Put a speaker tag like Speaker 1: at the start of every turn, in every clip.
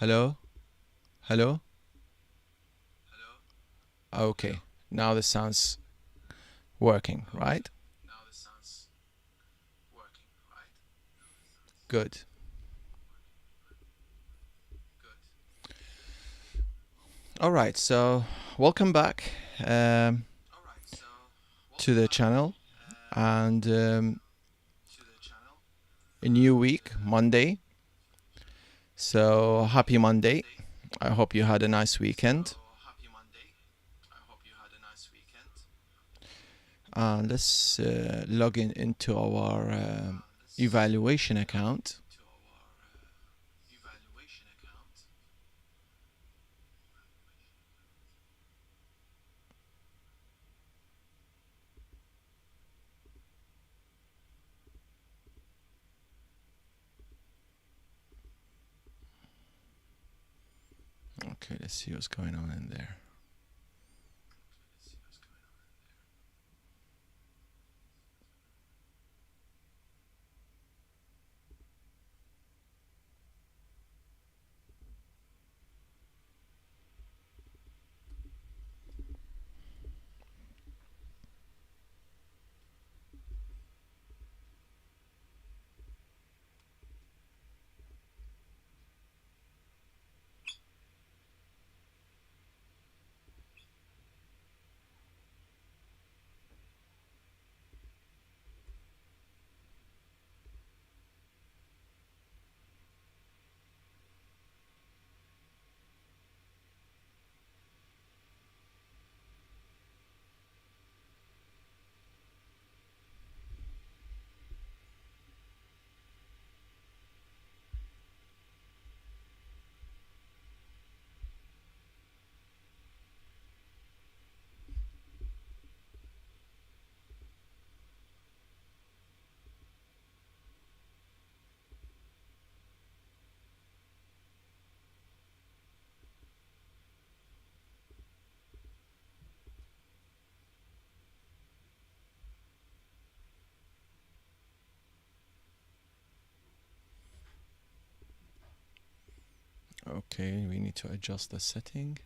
Speaker 1: Hello? Hello? Okay, now the sound's working, right? Good. All right, so welcome back to the channel, and a new week, Monday. So happy Monday. I hope you had a nice weekend. Let's log in into our evaluation account. Okay, let's see what's going on in there. Okay, we need to adjust the setting.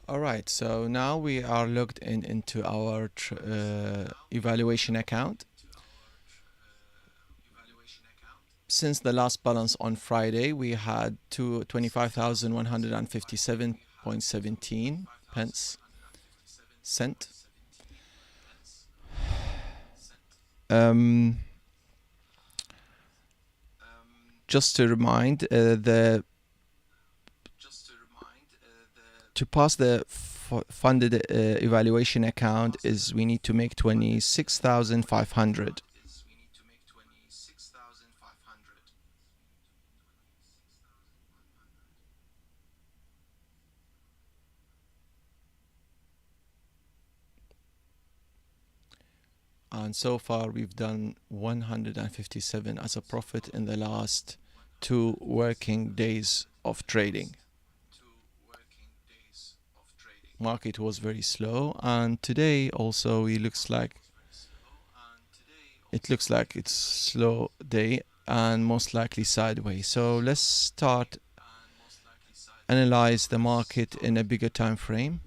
Speaker 1: All right, so now we are logged in into our evaluation account. Since the last balance on Friday, we had 25,157.17 pence cent. Just to remind, the to pass the funded evaluation account is we need to make 26,500. And so far we've done 157 as a profit in the last 2 working days of trading. Market was very slow, and today also it looks like it's slow day and most likely sideways. So let's start analyze the market in a bigger time frame.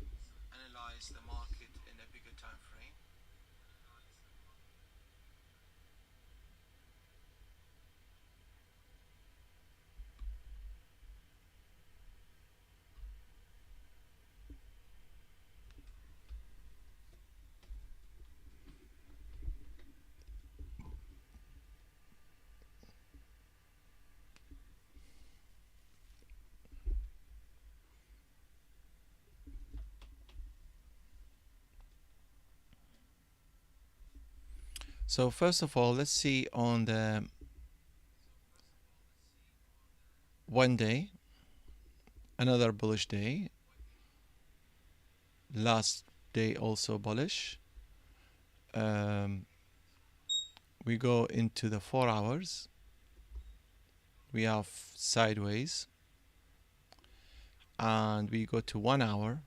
Speaker 1: So first of all, let's see on the 1 day, another bullish day. Last day also bullish. We go into the 4 hours. We have sideways, and we go to 1 hour.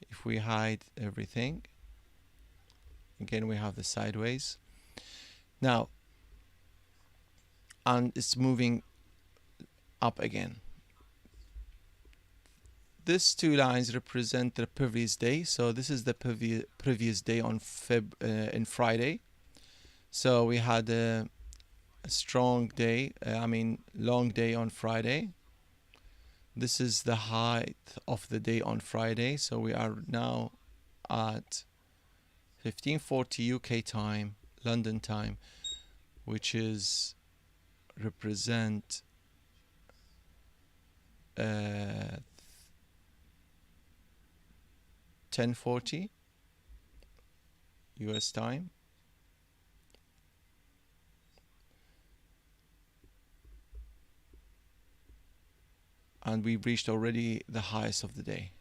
Speaker 1: If we hide everything, again we have the sideways. Now, and it's moving up again. These 2 lines represent the previous day. So this is the previous day on in Friday. So we had a strong day, long day on Friday. This is the height of the day on Friday. So we are now at 1540 UK time, London time, which is represent 1040 US time. And we've reached already the highest of the day.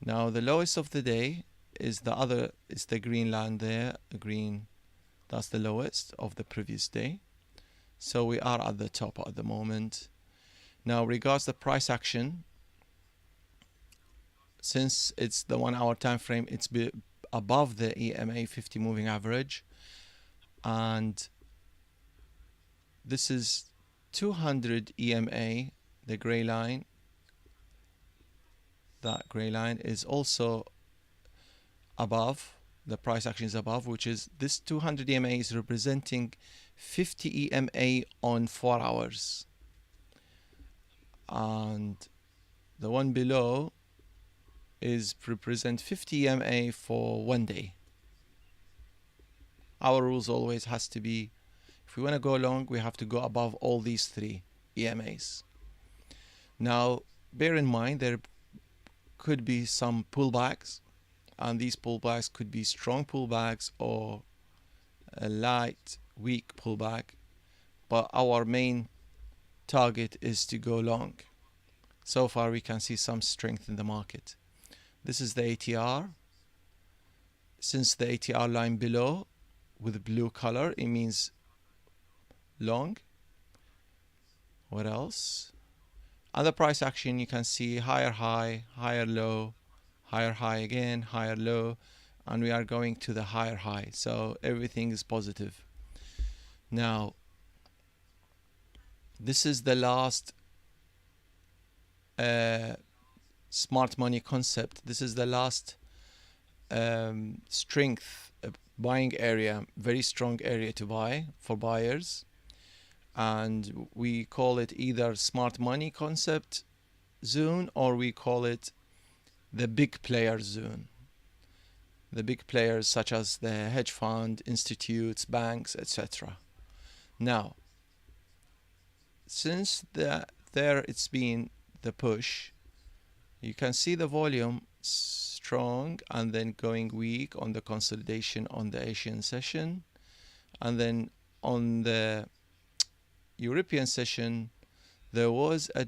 Speaker 1: Now the lowest of the day is the green line there, green, that's the lowest of the previous day. So we are at the top at the moment. Now regards the price action, since it's the 1 hour time frame, it's above the EMA 50 moving average, and this is 200 EMA, the gray line. That gray line is also above, the price action is above, which is this 200 EMA is representing 50 EMA on 4 hours, and the one below is represent 50 EMA for 1 day. Our rules always has to be, if we want to go long, we have to go above all these 3 EMAs. Now bear in mind there could be some pullbacks, and these pullbacks could be strong pullbacks or a light weak pullback, but our main target is to go long. So far we can see some strength in the market. This is the ATR. Since the ATR line below with blue color, it means long. What else? Other price action, you can see higher high, higher low, higher high again, higher low, and we are going to the higher high. So everything is positive. Now, this is the last smart money concept. This is the last strength buying area, very strong area to buy for buyers, and we call it either smart money concept zone, or we call it the big player zone. The big players such as the hedge fund, institutes, banks, etc. Now, since there it's been the push. You can see the volume strong and then going weak on the consolidation on the Asian session, and then on the European session there was a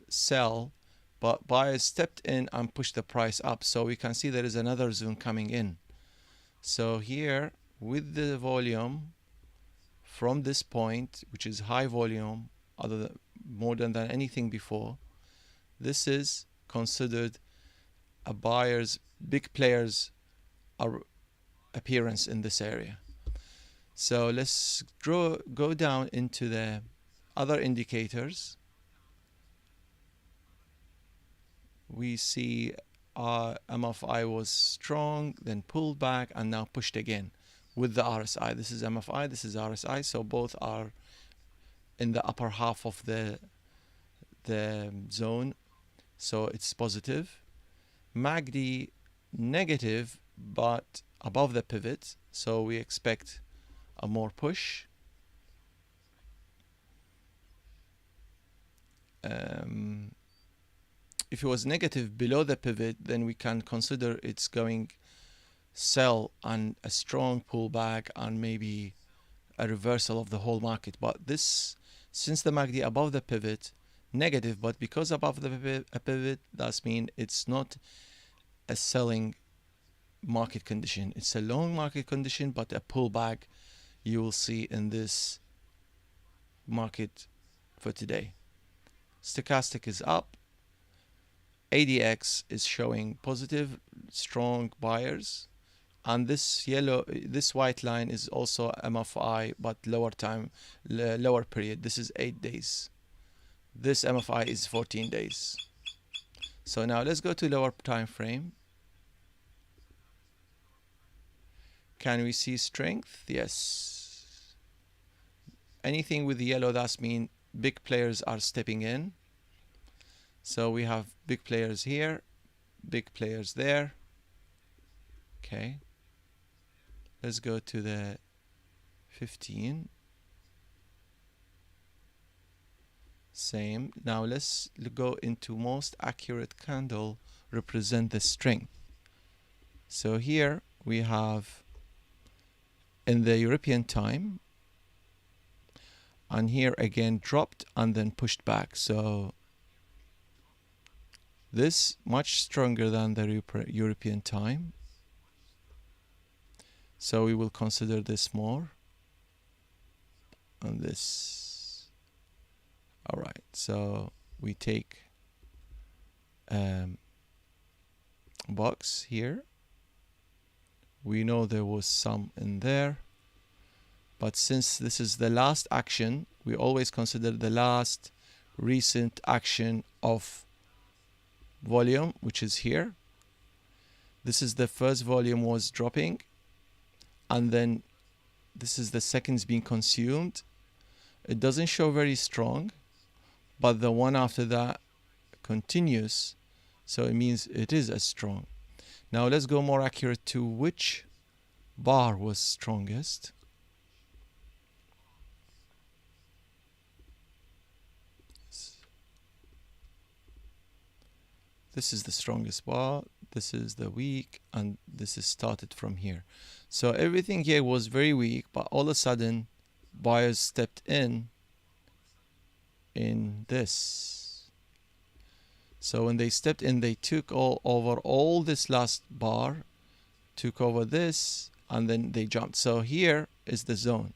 Speaker 1: sell, but buyers stepped in and pushed the price up. So we can see there is another zone coming in. So here with the volume from this point, which is high volume, more than anything before, this is considered a buyer's, big players appearance in this area. So let's go down into the other indicators. We see MFI was strong, then pulled back, and now pushed again with the RSI. This is MFI, this is RSI, so both are in the upper half of the zone, so it's positive. MACD negative, but above the pivot, so we expect a more push. If it was negative below the pivot, then we can consider it's going sell and a strong pullback and maybe a reversal of the whole market. But this, since the MACD above the pivot, negative, but because above the pivot, that means it's not a selling market condition. It's a long market condition, but a pullback you will see in this market for today. Stochastic is up. ADX is showing positive, strong buyers. And this white line is also MFI, but lower period. This is 8 days. This MFI is 14 days. So now let's go to lower time frame. Can we see strength? Yes. Anything with yellow, that's mean big players are stepping in. So we have big players here, big players there. Okay. Let's go to the 15. Same. Now let's go into most accurate candle represent the strength. So here we have in the European time, and here again dropped and then pushed back. So this much stronger than the European time. So we will consider this more. And this. All right. So we take box here. We know there was some in there. But since this is the last action, we always consider the last recent action of volume, which is here. This is the first volume was dropping, and then this is the seconds being consumed. It doesn't show very strong, but the one after that continues, so it means it is as strong. Now let's go more accurate to which bar was strongest. This is the strongest bar, this is the weak, and this is started from here. So everything here was very weak, but all of a sudden buyers stepped in this. So when they stepped in, they took over all this last bar, took over this, and then they jumped. So here is the zone.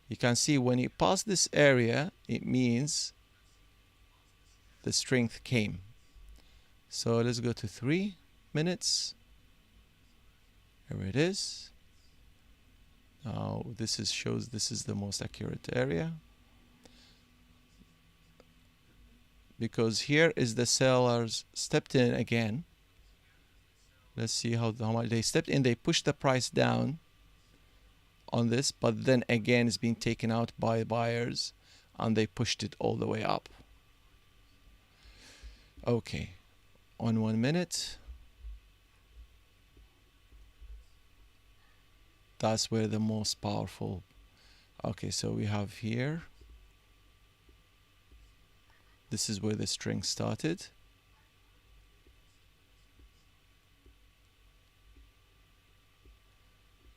Speaker 1: You can see when it passed this area, it means the strength came. So let's go to 3 minutes. Here it is. Now this shows this is the most accurate area, because here is the sellers stepped in again. Let's see how much they stepped in. They pushed the price down on this, but then again it's been taken out by buyers and they pushed it all the way up. Okay, on 1 minute, that's where the most powerful. Okay, so we have here This is where the string started.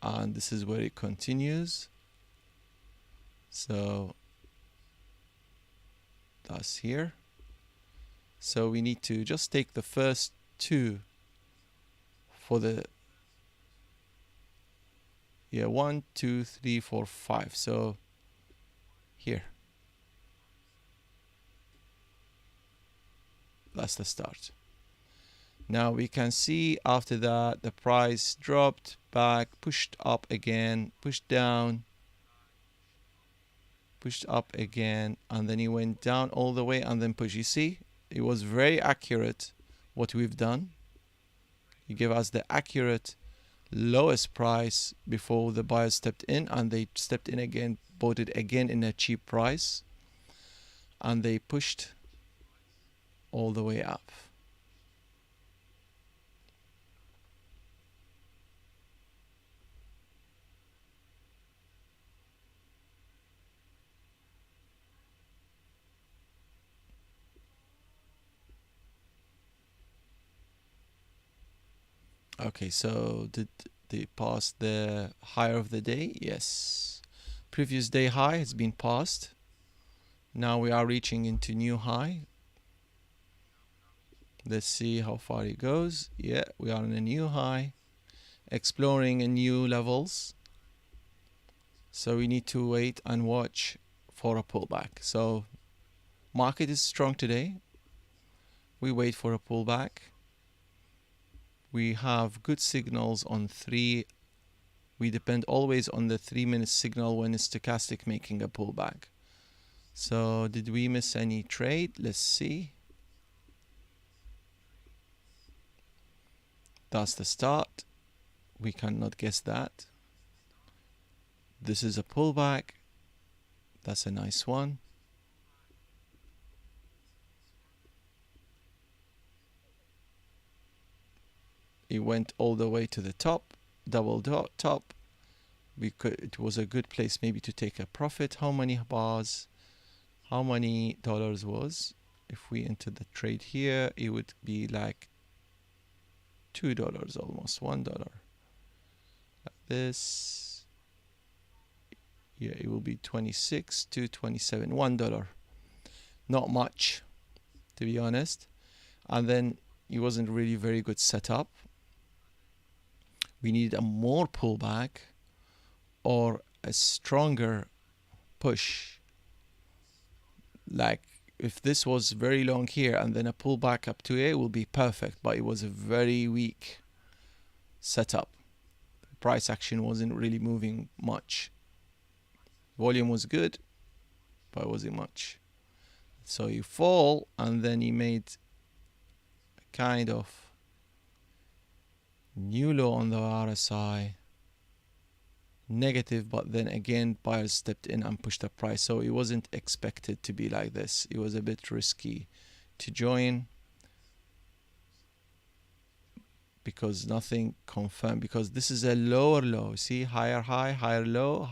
Speaker 1: And this is where it continues. So that's here. So we need to just take the first two for the, yeah, 1, 2, 3, 4, 5. So here, that's the start. Now we can see after that the price dropped back, pushed up again, pushed down, pushed up again, and then it went down all the way and then pushed. You see, it was very accurate what we've done. You give us the accurate lowest price before the buyers stepped in, and they stepped in again, bought it again in a cheap price, and they pushed all the way up. Okay, so did they pass the high of the day? Yes. Previous day high has been passed. Now we are reaching into new high. Let's see how far it goes. Yeah, we are in a new high, exploring a new levels. So we need to wait and watch for a pullback. So market is strong today. We wait for a pullback. We have good signals on 3. We depend always on the 3-minute signal when it's stochastic making a pullback. So did we miss any trade? Let's see. That's the start. We cannot guess that. This is a pullback. That's a nice one. It went all the way to the top, double dot top. It was a good place maybe to take a profit. How many bars? How many dollars was? If we enter the trade here, it would be like $2, almost $1. Like this. Yeah, it will be 26 to 27, $1. Not much, to be honest. And then it wasn't really very good setup. We needed a more pullback or a stronger push. Like if this was very long here and then a pullback up to it will be perfect, but it was a very weak setup. Price action wasn't really moving much. Volume was good, but it wasn't much. So you fall and then you made a kind of new low on the RSI, negative, but then again buyers stepped in and pushed the price. So it wasn't expected to be like this. It was a bit risky to join because nothing confirmed, because this is a lower low. See, higher high, higher low,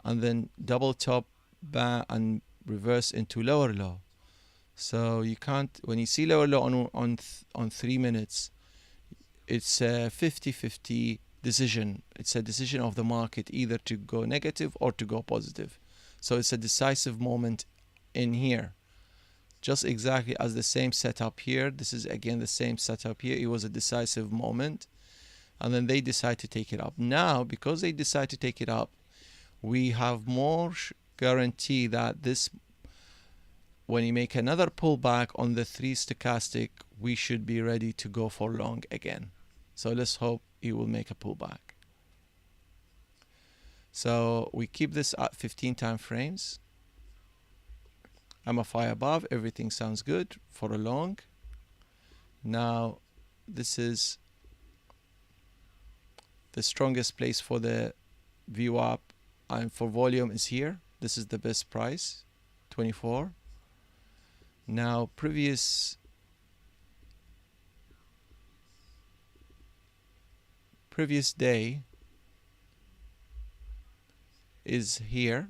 Speaker 1: and then double top and reverse into lower low. So you can't, when you see lower low on 3 minutes, it's a 50-50 decision. It's a decision of the market either to go negative or to go positive. So it's a decisive moment in here. Just exactly as the same setup here. This is again the same setup here. It was a decisive moment. And then they decide to take it up. Now, because they decide to take it up, we have more guarantee that this, when you make another pullback on the 3 stochastic, we should be ready to go for long again. So let's hope it will make a pullback. So we keep this at 15 time frames. MFI above, everything sounds good for a long. Now this is the strongest place for the VWAP, and for volume is here. This is the best price, 24. Now previous day is here.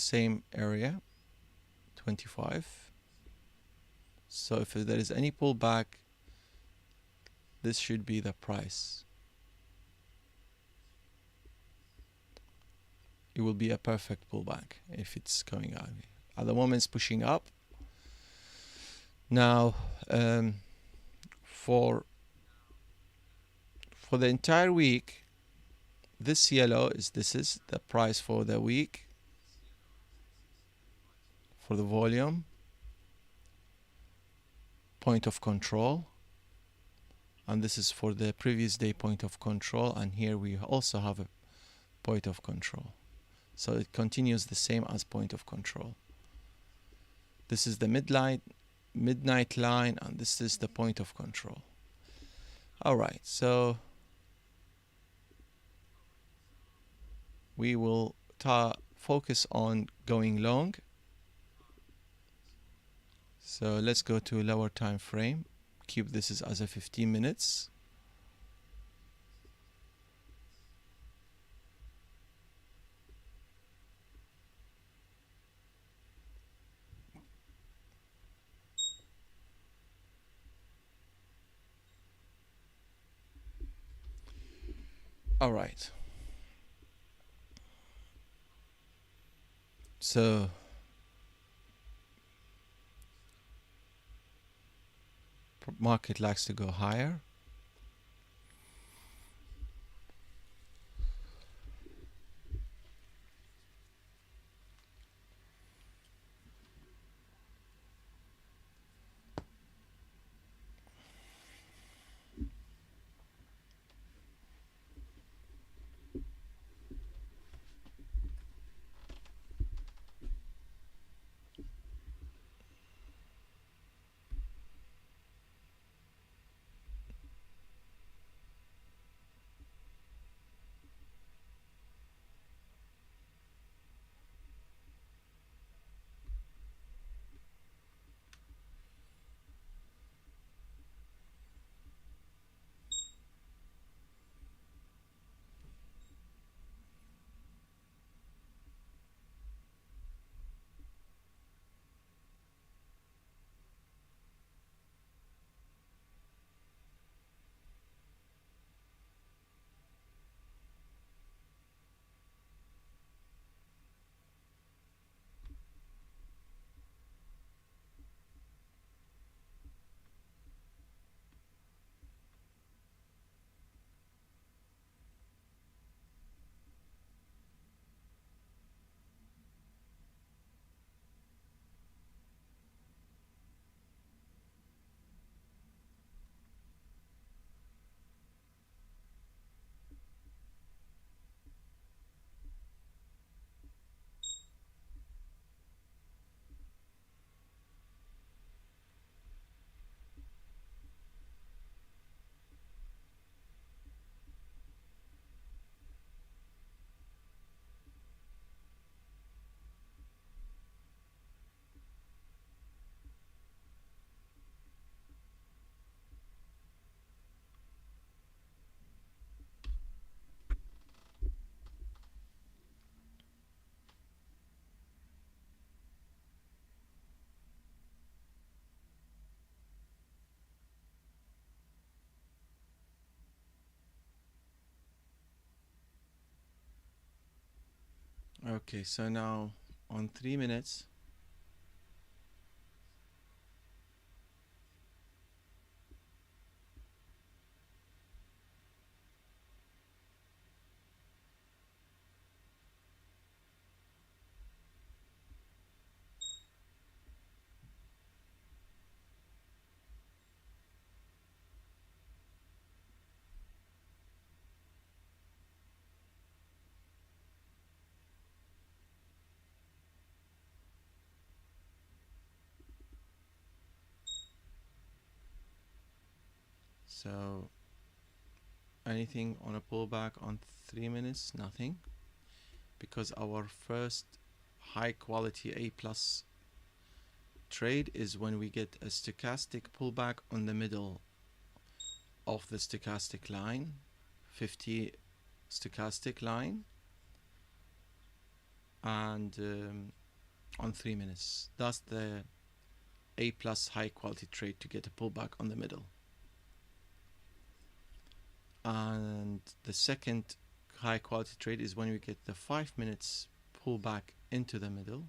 Speaker 1: the same area, 25. So if there is any pullback, this should be the price. It will be a perfect pullback if it's going out. At the moment it's pushing up. Now for the entire week, this yellow is the price for the week, for the volume, point of control, and this is for the previous day point of control, and here we also have a point of control. So it continues the same as point of control. This is the midnight line, and this is the point of control. All right, so we will focus on going long. So let's go to a lower time frame. Keep this as a 15 minutes. All right. So market likes to go higher. Okay, so now on 3 minutes, so anything on a pullback on 3 minutes? Nothing, because our first high quality A plus trade is when we get a stochastic pullback on the middle of the stochastic line, 50 stochastic line, and on 3 minutes. That's the A plus high quality trade to get a pullback on the middle. And the second high quality trade is when we get the 5 minutes pullback into the middle.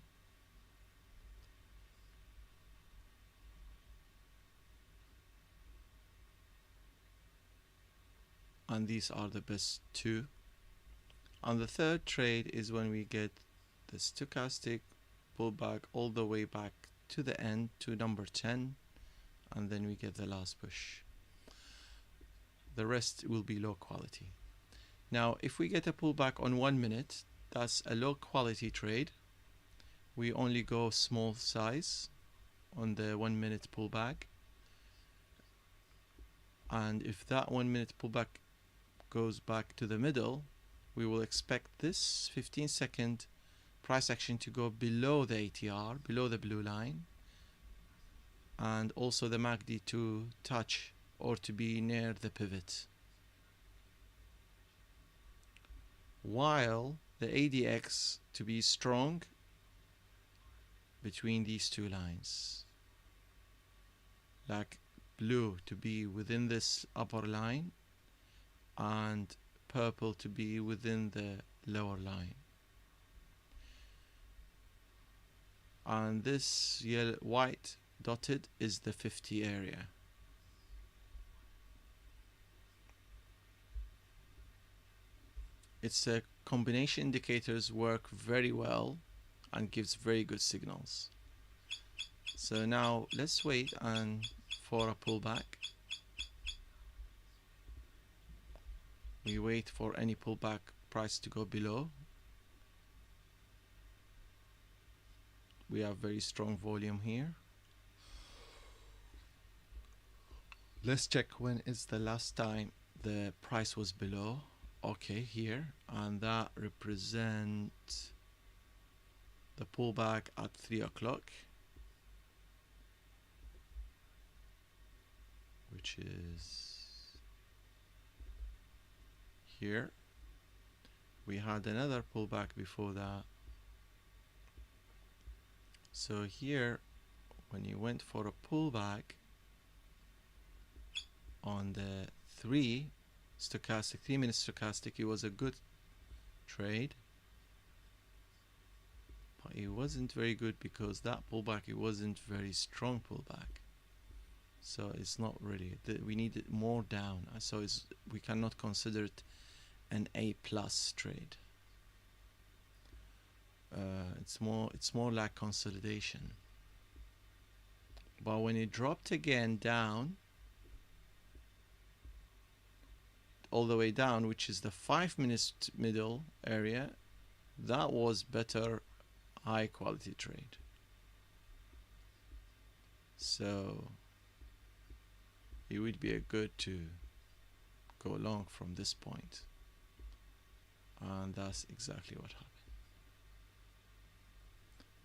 Speaker 1: And these are the best two. And the third trade is when we get the stochastic pullback all the way back to the end to number 10, and then we get the last push. The rest will be low quality. Now if we get a pullback on 1 minute, that's a low quality trade. We only go small size on the 1 minute pullback, and if that 1 minute pullback goes back to the middle, we will expect this 15-second price action to go below the ATR, below the blue line, and also the MACD to touch or to be near the pivot, while the ADX to be strong between these two lines, like blue to be within this upper line and purple to be within the lower line. And this yellow, white dotted is the 50 area. It's a combination indicators work very well and gives very good signals. So now let's wait and for a pullback. We wait for any pullback price to go below. We have very strong volume here. Let's check when is the last time the price was below. Okay, here, and that represents the pullback at 3 o'clock, which is here. We had another pullback before that. So here, when you went for a pullback on the 3 stochastic, 3 minute stochastic, it was a good trade, but it wasn't very good because that pullback, it wasn't very strong pullback. So it's not really, we need it more down. So we cannot consider it an A plus trade. It's more like consolidation. But when it dropped again down, all the way down, which is the 5 minute middle area, that was better high quality trade. So it would be a good to go long from this point, and that's exactly what happened.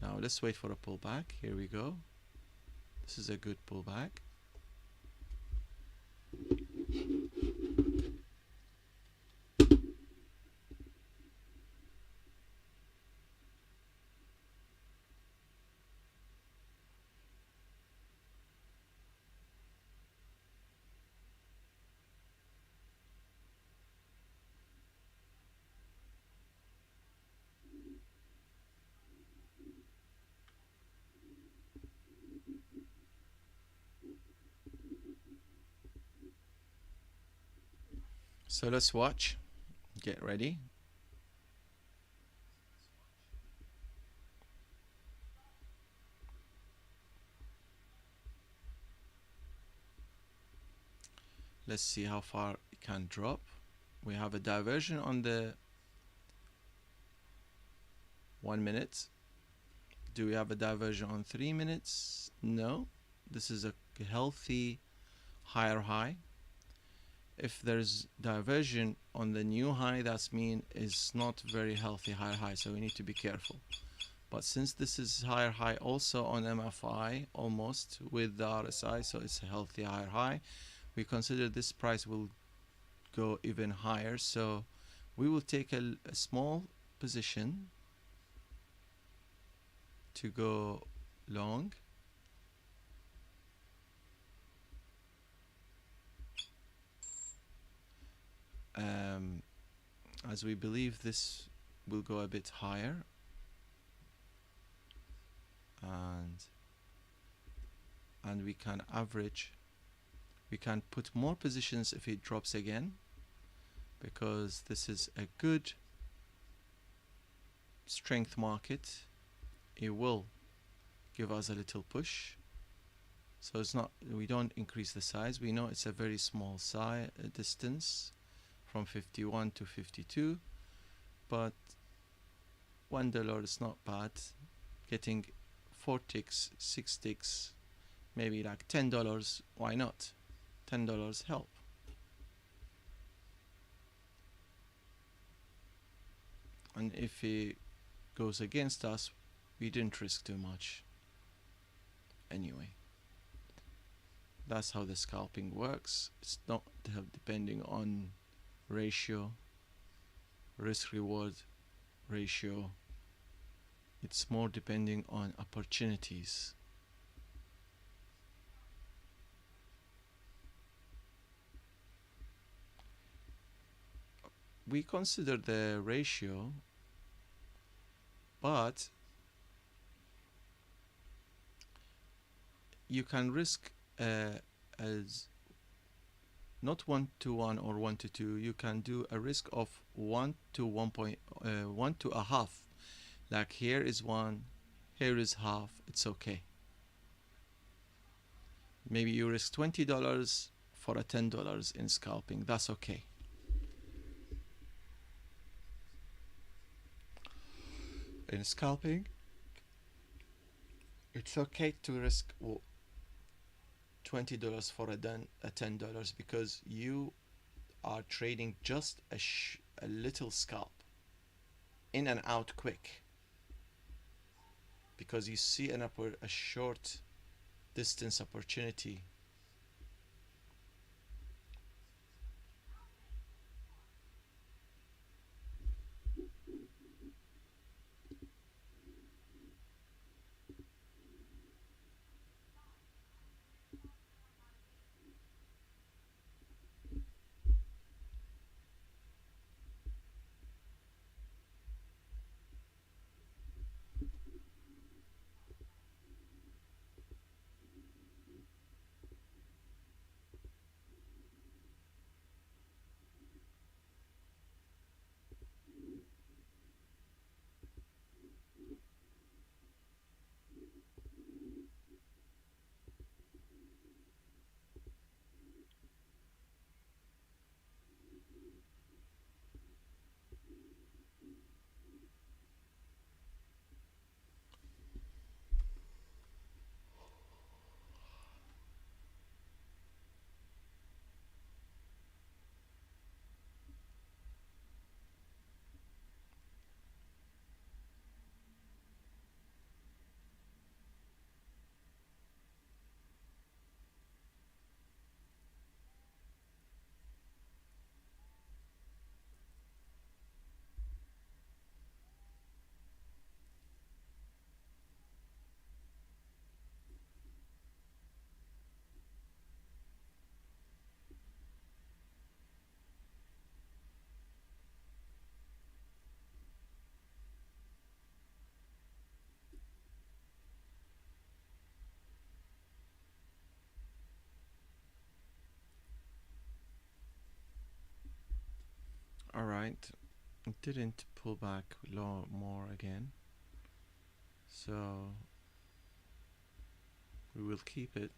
Speaker 1: Now let's wait for a pullback. Here we go. This is a good pullback. So let's watch, get ready. Let's see how far it can drop. We have a diversion on the 1 minute. Do we have a diversion on 3 minutes? No. This is a healthy higher high. If there's diversion on the new high, that means it's not very healthy higher high, so we need to be careful. But since this is higher high also on MFI, almost with the RSI, so it's a healthy higher high, we consider this price will go even higher. So we will take a small position to go long. As we believe this will go a bit higher, and we can average, we can put more positions if it drops again, because this is a good strength market. It will give us a little push, so it's not, we don't increase the size. We know it's a very small size distance from 51 to 52, but $1 is not bad. Getting 4 ticks, 6 ticks, maybe like $10, why not? $10 help. And if it goes against us, we didn't risk too much anyway. That's how the scalping works. It's not depending on ratio, risk reward ratio. It's more depending on opportunities. We consider the ratio, but you can risk as not 1 to 1 or 1 to 2. You can do a risk of 1 to 1 to a half. Like here is 1, here is half. It's okay. Maybe you risk $20 for a $10 in scalping. That's okay. In scalping, it's okay to risk $20 for a $10, because you are trading just a little scalp, in and out quick, because you see a short distance opportunity. Alright, it didn't pull back more again, so we will keep it.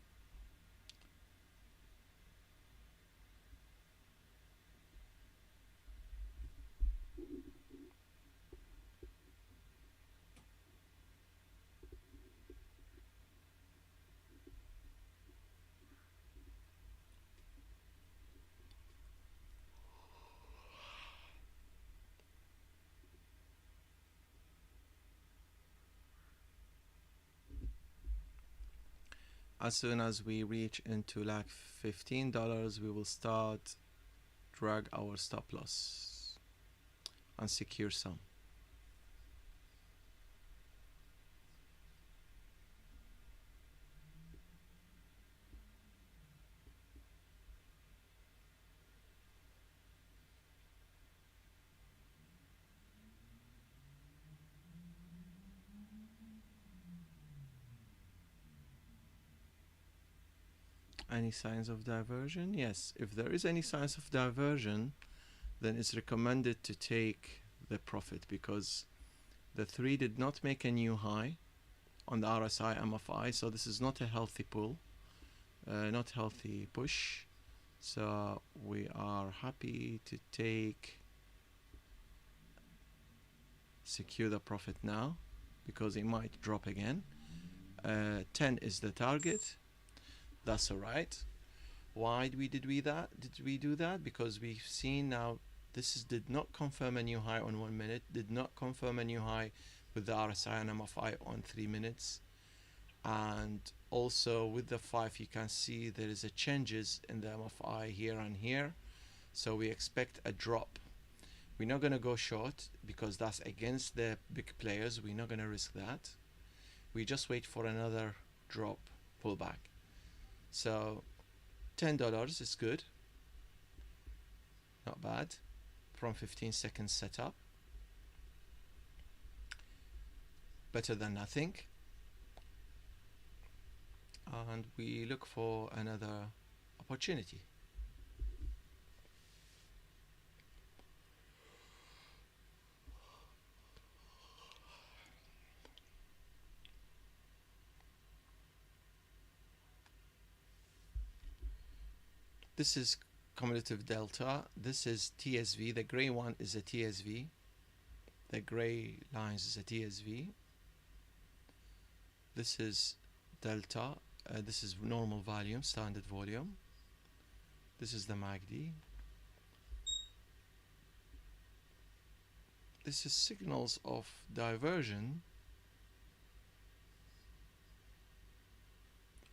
Speaker 1: As soon as we reach into like $15, we will start drag our stop loss and secure some. Any signs of diversion? Yes, if there is any signs of diversion, then it's recommended to take the profit, because the 3 did not make a new high on the RSI MFI, so this is not a healthy pull, not healthy push. So we are happy to secure the profit now, because it might drop again. 10 is the target. That's all right. Why did we do that? Because we've seen now this did not confirm a new high on 1 minute, did not confirm a new high with the RSI and MFI on 3 minutes, and also with the 5 you can see there is a changes in the MFI here and here, so we expect a drop. We're not going to go short because that's against the big players. We're not going to risk that. We just wait for another drop pullback. So $10 is good, not bad, from 15 seconds setup, better than nothing. And we look for another opportunity. This is cumulative delta. This is TSV. The gray one is a TSV. The gray lines is a TSV. This is delta. This is normal volume, standard volume. This is the MACD. This is signals of diversion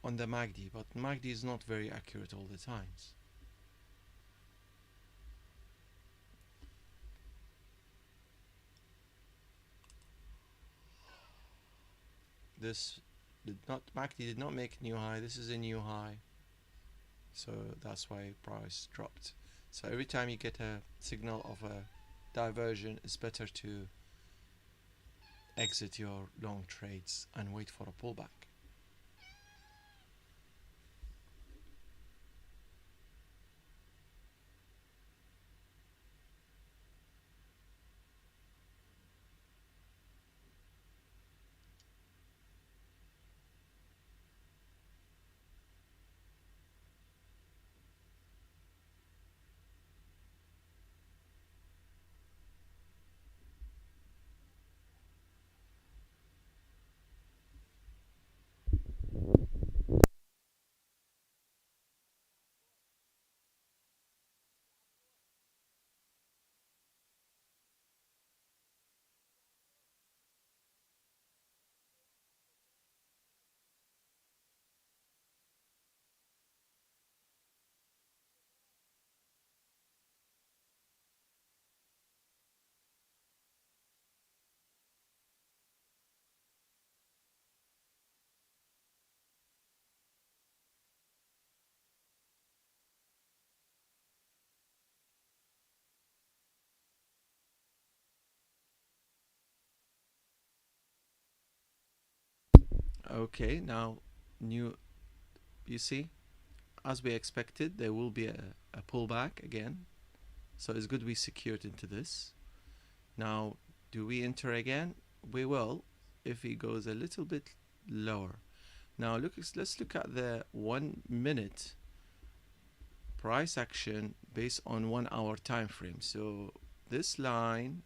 Speaker 1: on the MACD, but MACD is not very accurate all the times. This MACD did not make new high. This is a new high, so that's why price dropped. So every time you get a signal of a diversion, it's better to exit your long trades and wait for a pullback. Okay, now you see, as we expected, there will be a pullback again. So it's good we secured into this. Now, do we enter again? We will, if it goes a little bit lower. Now let's look at the 1 minute price action based on 1 hour time frame. So this line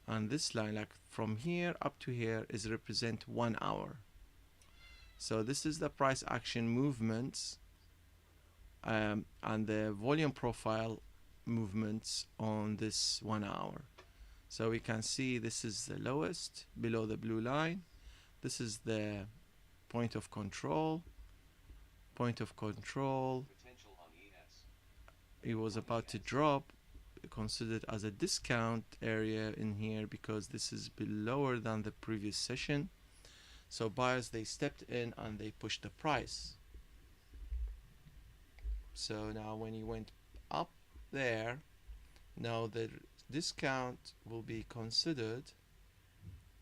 Speaker 1: and this line, like from here up to here, is represent 1 hour. So this is the price action movements and the volume profile movements on this 1 hour. So we can see this is the lowest below the blue line. This is the point of control. It was about to drop, considered as a discount area in here because this is lower than the previous session. So buyers, they stepped in and they pushed the price. So now when you went up there, now the discount will be considered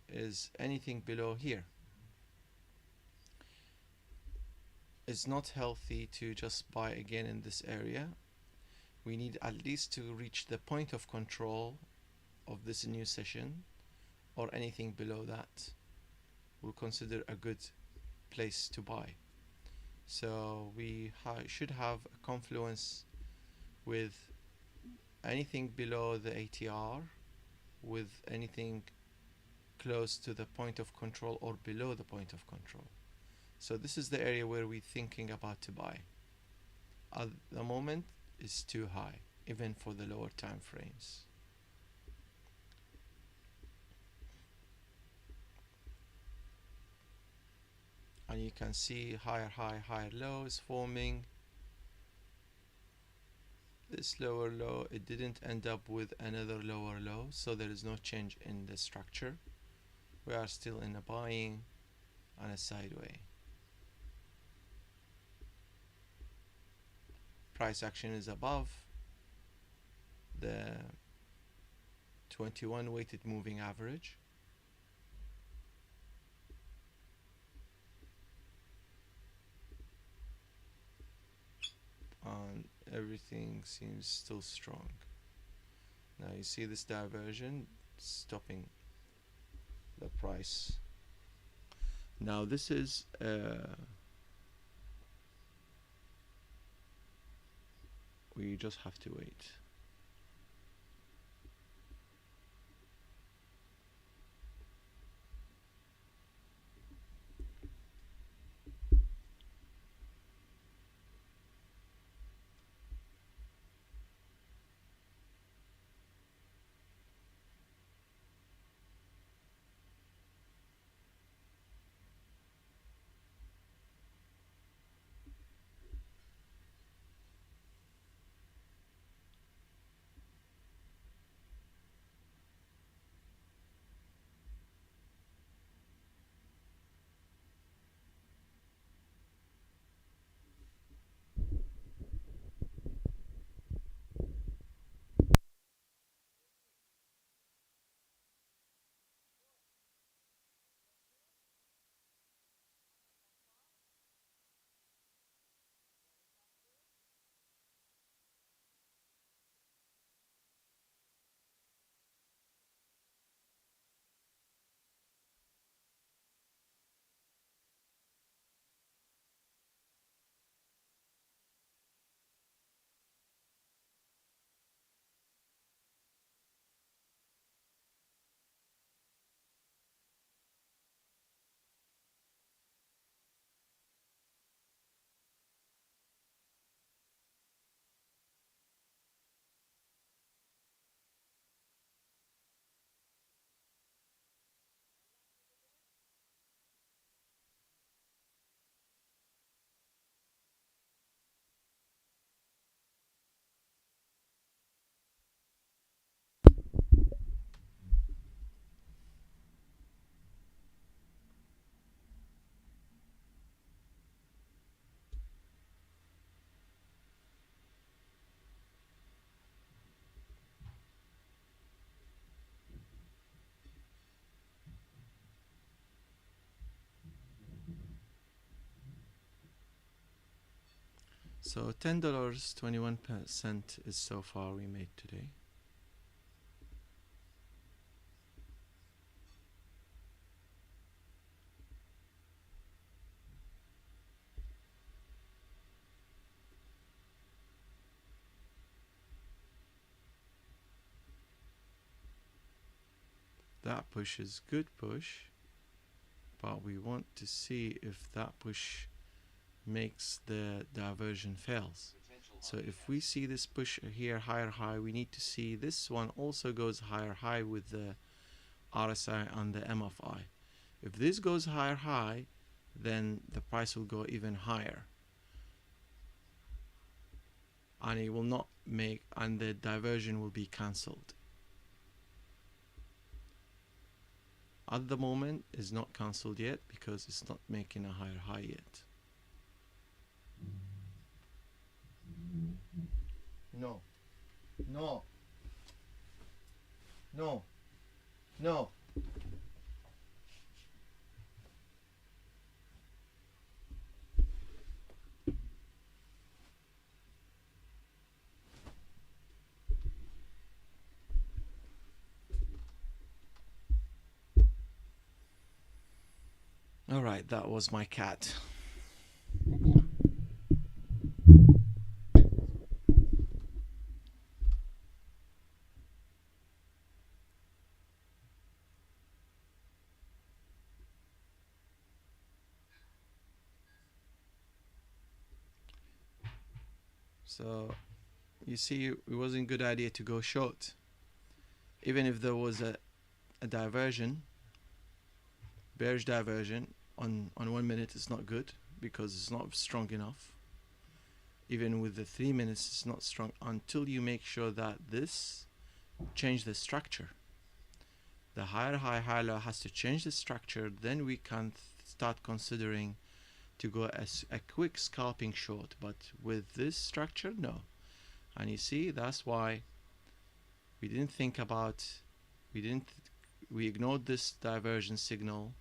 Speaker 1: is anything below here. it's not healthy to just buy again in this area. We need at least to reach the point of control of this new session, or anything below that we'll consider a good place to buy. So we should have a confluence with anything below the ATR, with anything close to the point of control or below the point of control. So this is the area where we're thinking about to buy. At the moment it's too high, even for the lower time frames. And you can see higher high, higher low is forming. This lower low, it didn't end up with another lower low, so there is no change in the structure. We are still in a buying and a sideway. Price action is above the 21 weighted moving average. And everything seems still strong. Now you see this diversion stopping the price. Now this is we just have to wait. So $10, 21% is so far we made today. That push is good push, but we want to see if that push makes the diversion fails. So if we see this push here higher high, we need to see this one also goes higher high with the RSI and the MFI. If this goes higher high, then the price will go even higher, and it will not make, and the diversion will be cancelled. At the moment is not cancelled yet because it's not making a higher high yet. No, no, no, no. Right, that was my cat. So you see, it wasn't a good idea to go short. Even if there was a diversion, bearish diversion on 1 minute, it's not good because it's not strong enough. Even with the 3 minutes, it's not strong until you make sure that this change the structure. The higher high, higher low has to change the structure. Then we can start considering to go as a quick scalping short. But with this structure, no. And you see, that's why we didn't think about, we ignored this diversion signal.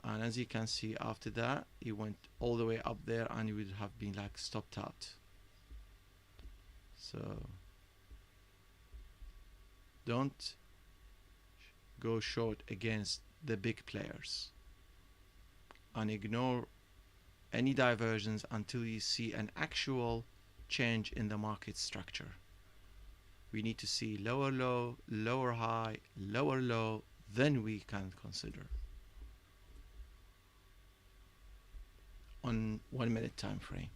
Speaker 1: And as you can see, after that, it went all the way up there and it would have been like stopped out. So don't go short against the big players and ignore any diversions until you see an actual change in the market structure. We need to see lower low, lower high, lower low, then we can consider on 1 minute time frame.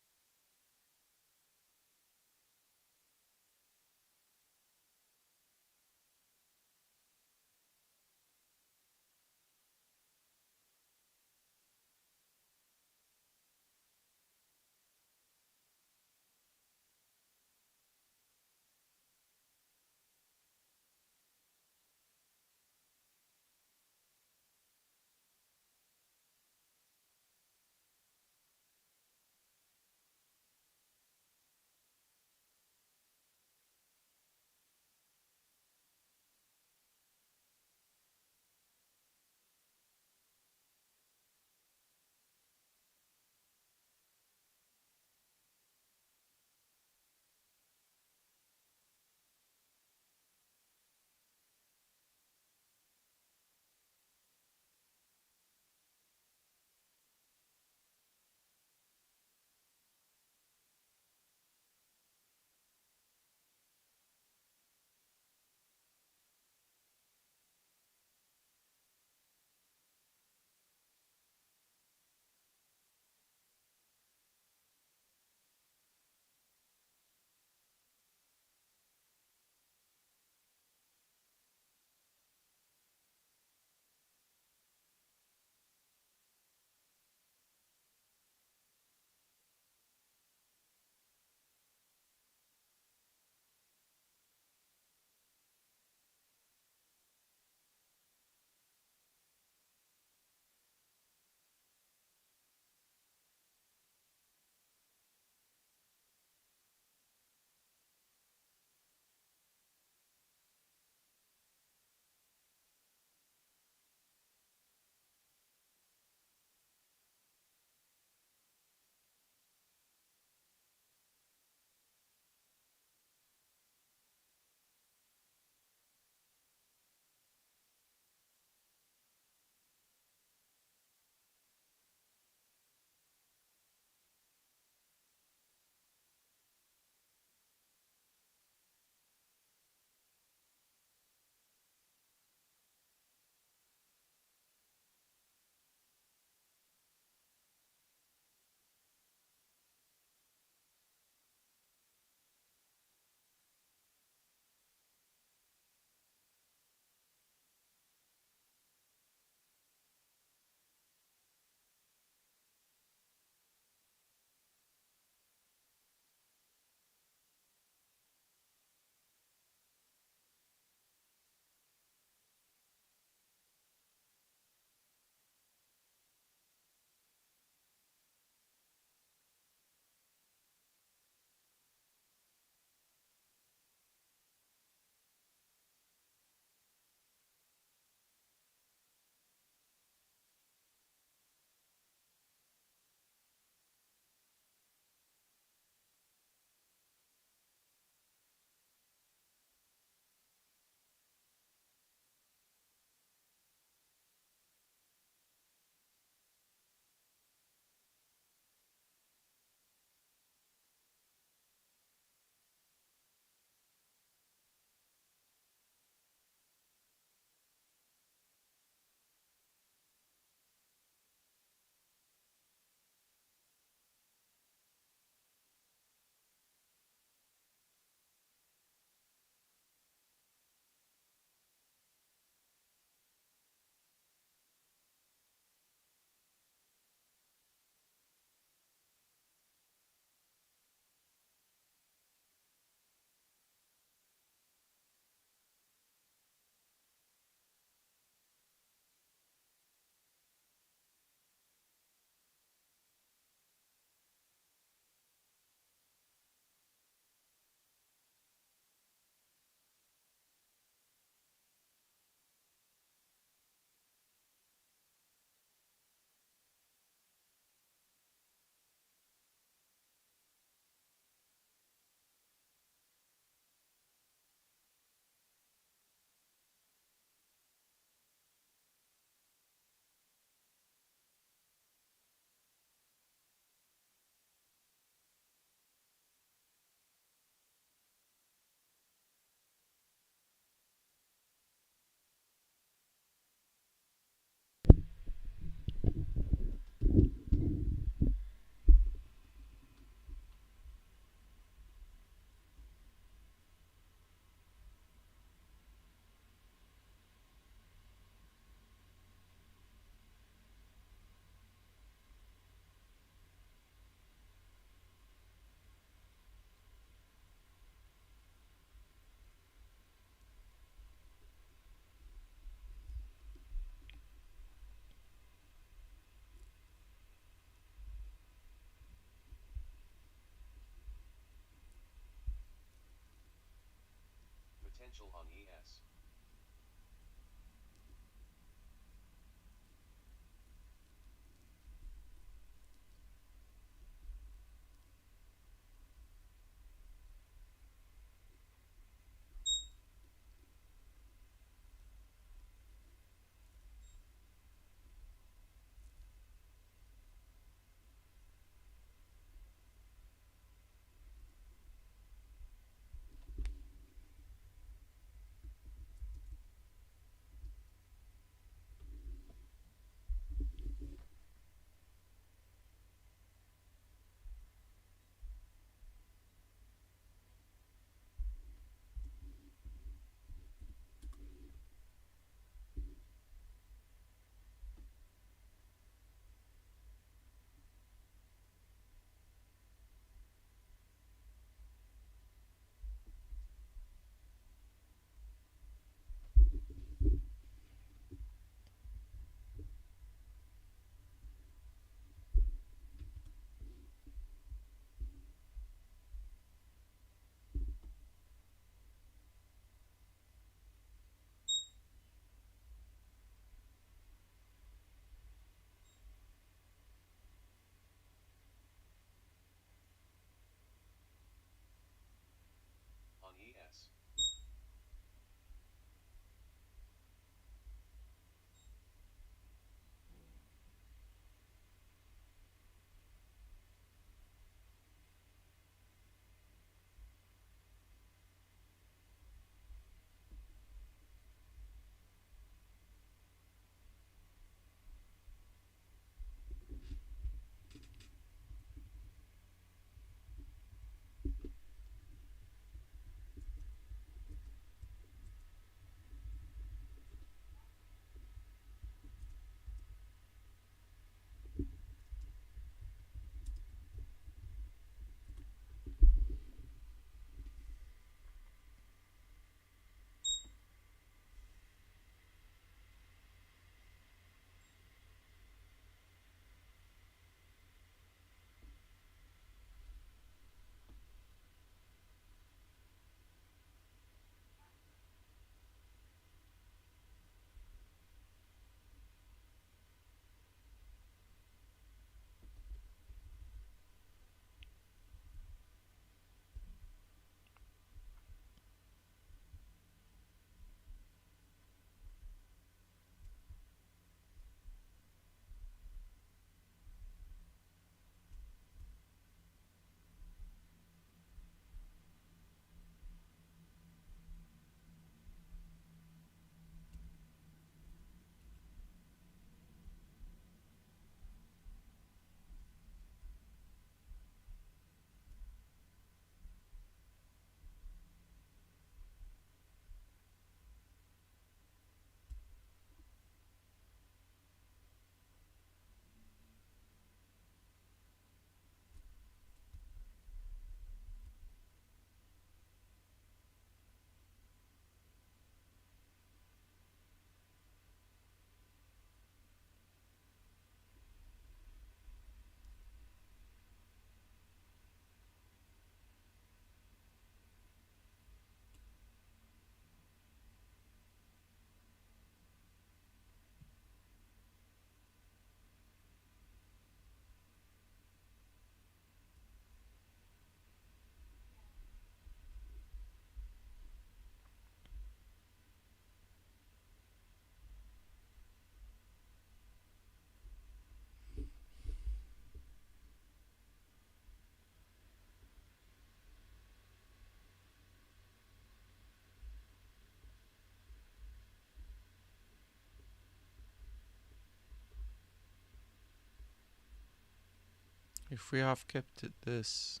Speaker 1: If we have kept it this,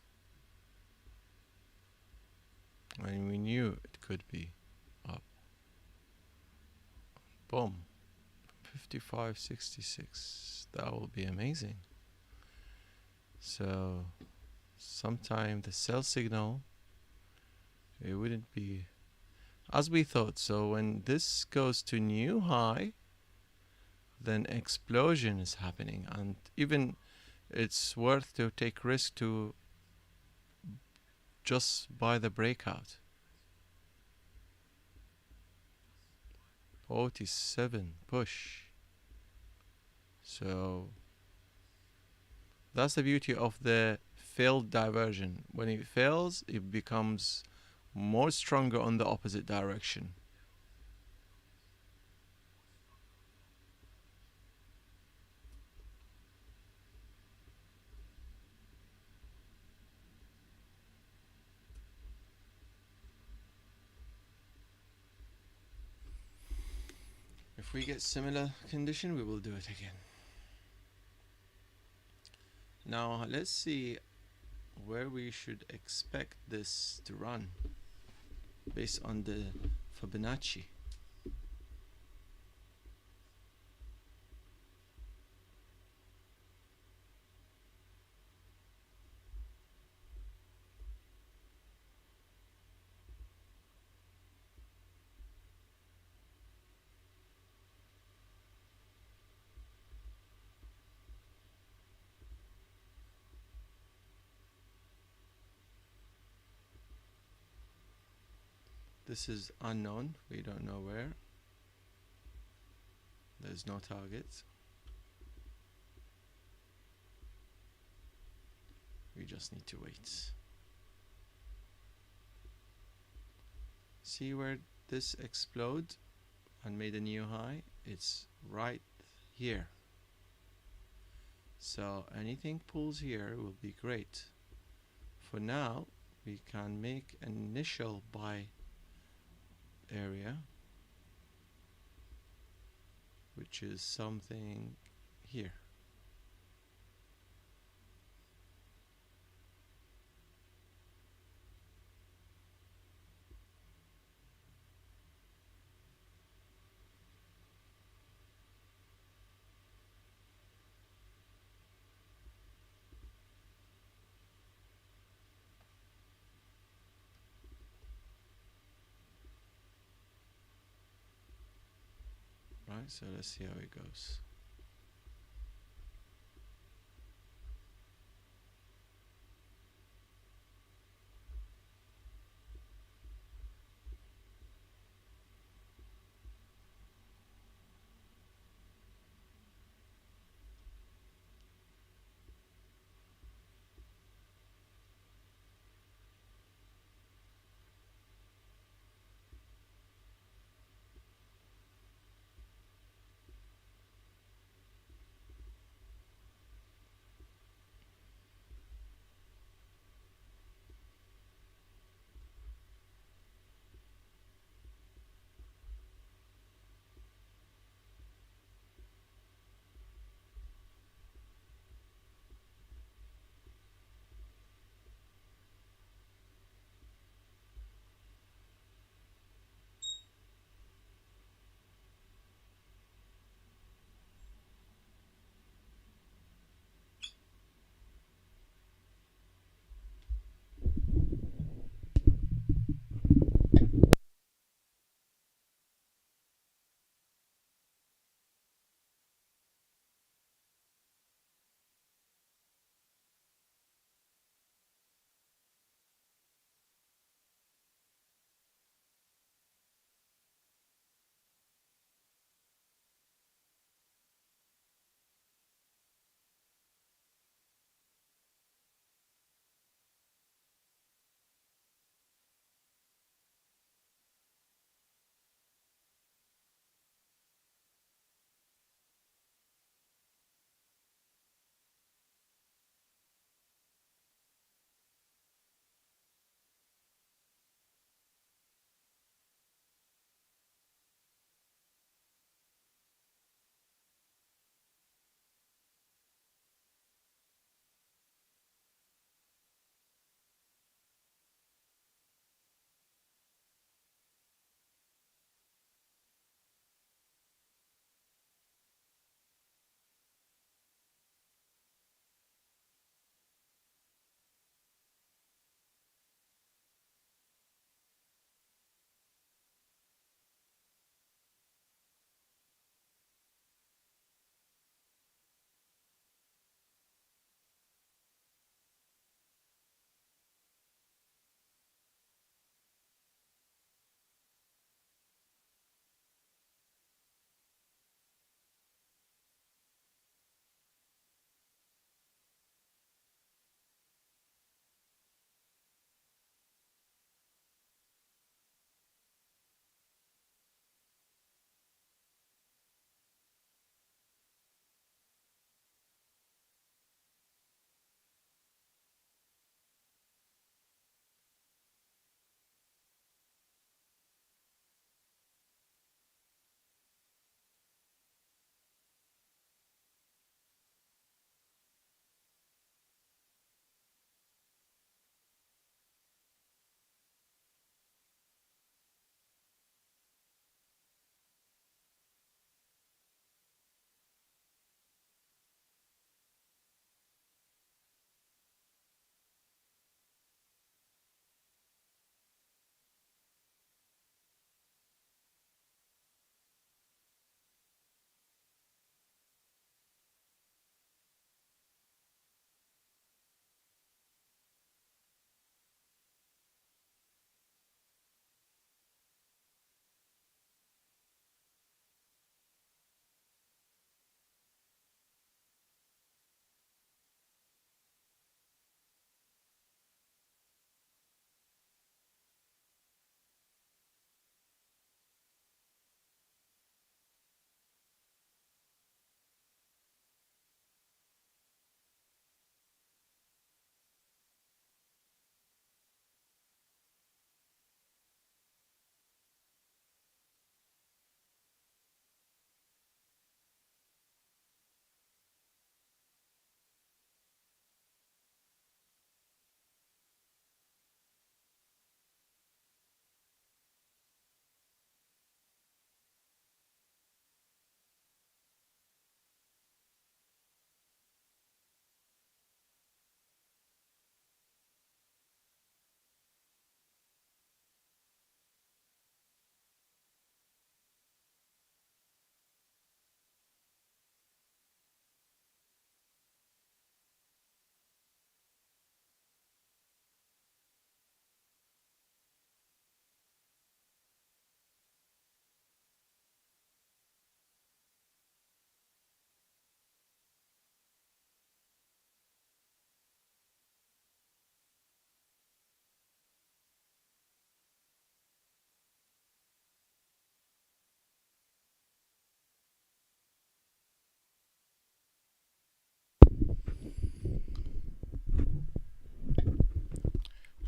Speaker 1: and we knew it could be up, boom, 55.66, that will be amazing. So sometime the sell signal, it wouldn't be as we thought. So when this goes to new high, then explosion is happening, and even it's worth to take risk to just buy the breakout. 47 push. So that's the beauty of the failed diversion. When it fails, it becomes more stronger on the opposite direction. If we get similar condition, we will do it again. Now let's see where we should expect this to run based on the Fibonacci. This is unknown, we don't know where. There's no target. We just need to wait. See where this explode and made a new high? It's right here. So anything pulls here will be great. For now, we can make an initial buy area, which is something here. Right, so let's see how it goes.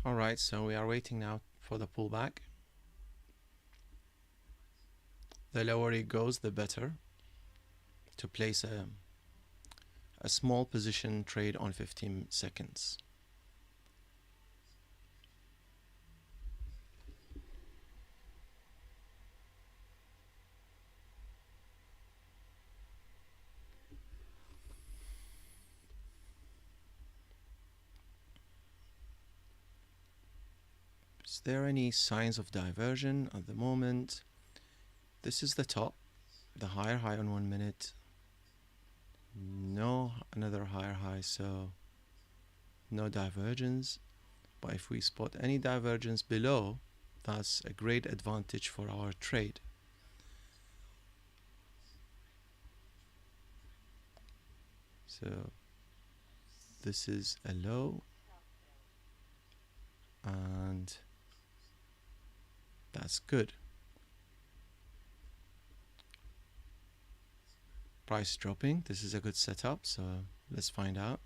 Speaker 1: Alright, so we are waiting now for the pullback. The lower it goes, the better to place a small position trade on 15 seconds. Is there any signs of diversion at the moment? This is the top, the higher high on 1 minute. No, another higher high, so no divergence. But if we spot any divergence below, that's a great advantage for our trade. So this is a low, and that's good. Price dropping, this is a good setup, so let's find out.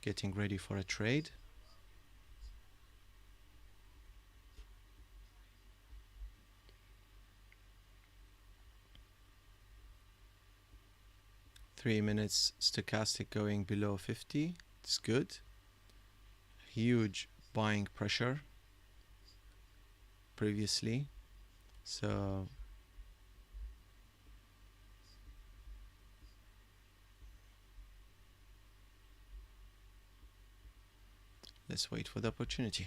Speaker 1: Getting ready for a trade. Three minutes stochastic going below 50, it's good. Huge buying pressure previously, so let's wait for the opportunity.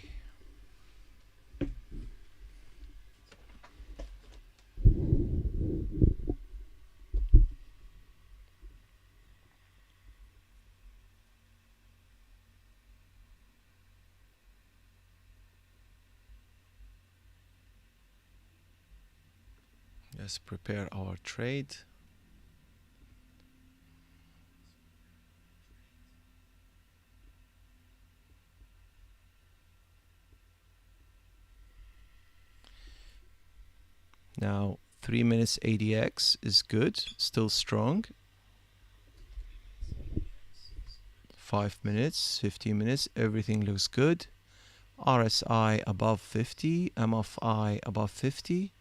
Speaker 1: Let's prepare our trade. Now 3 minutes ADX is good, still strong. 5 minutes, 15 minutes, everything looks good. RSI above 50, MFI above 50.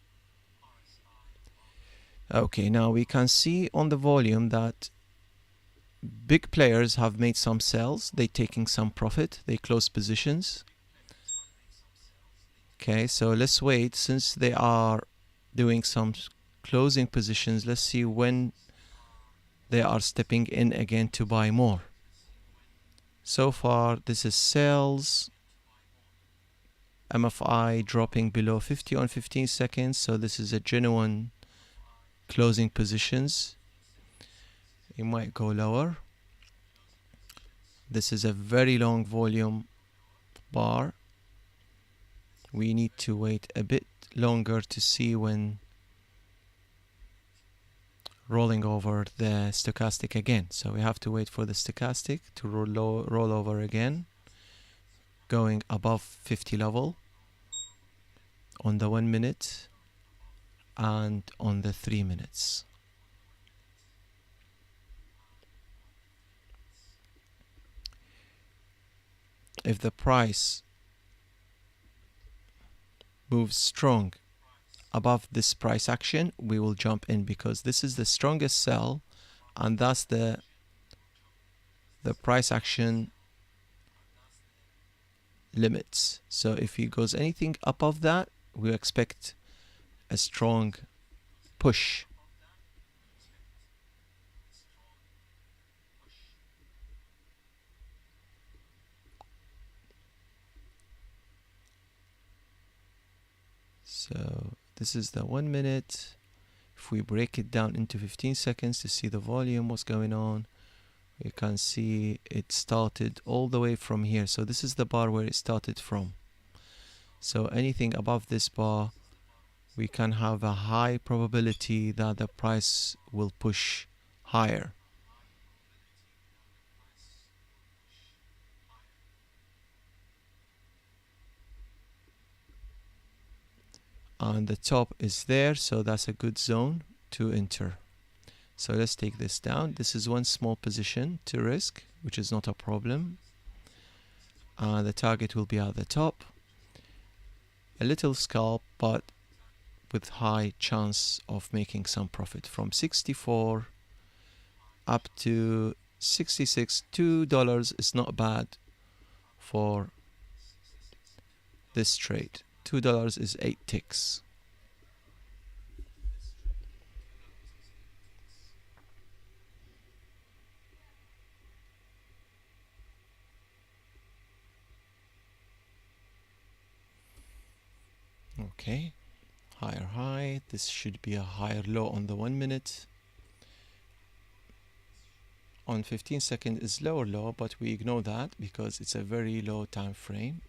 Speaker 1: Okay, now we can see on the volume that big players have made some sells. They're taking some profit. They close positions. Okay, so let's wait. Since they are doing some closing positions, let's see when they are stepping in again to buy more. So far, this is sells. MFI dropping below 50 on 15 seconds. So this is a genuine closing positions. It might go lower. This is a very long volume bar. We need to wait a bit longer to see when rolling over the stochastic again. So we have to wait for the stochastic to roll over again, going above 50 level on the 1 minute and on the 3 minutes. If the price moves strong above this price action, we will jump in because this is the strongest sell, and that's the price action limits. So if he goes anything above that, we expect a strong push. So this is the 1 minute. If we break it down into 15 seconds to see the volume, what's going on, you can see it started all the way from here. So this is the bar where it started from. So anything above this bar, we can have a high probability that the price will push higher. And the top is there, so that's a good zone to enter. So let's take this down. This is one small position to risk, which is not a problem. and the target will be at the top. A little scalp, but with high chance of making some profit. From 64 up to 66, $2 is not bad for this trade. $2 is 8 ticks. Okay, higher high. This should be a higher low on the 1 minute. On 15 second is lower low, but we ignore that because it's a very low time frame.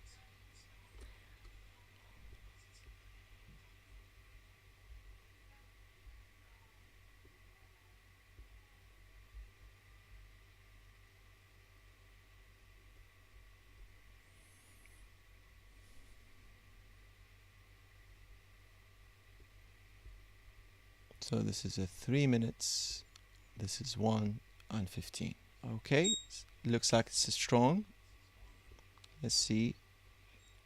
Speaker 1: So this is a 3 minutes. This is 1 and 15. Okay, looks like it's strong. Let's see.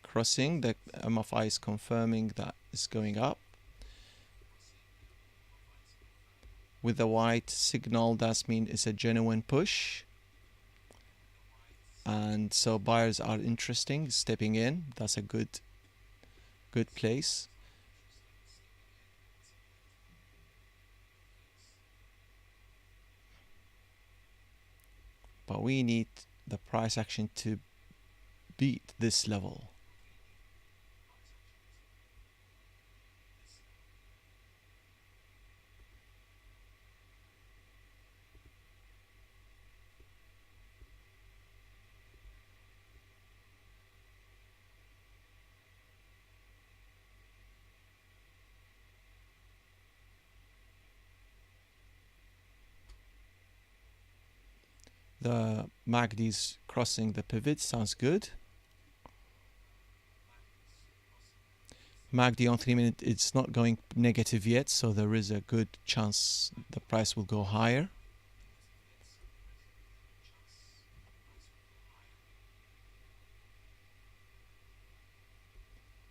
Speaker 1: Crossing, the MFI is confirming that it's going up. With the white signal, that means it's a genuine push. And so buyers are interesting, stepping in. That's a good place. But we need the price action to beat this level. The MACD's crossing the pivot, sounds good. MACD on 3 minute, it's not going negative yet, so there is a good chance the price will go higher.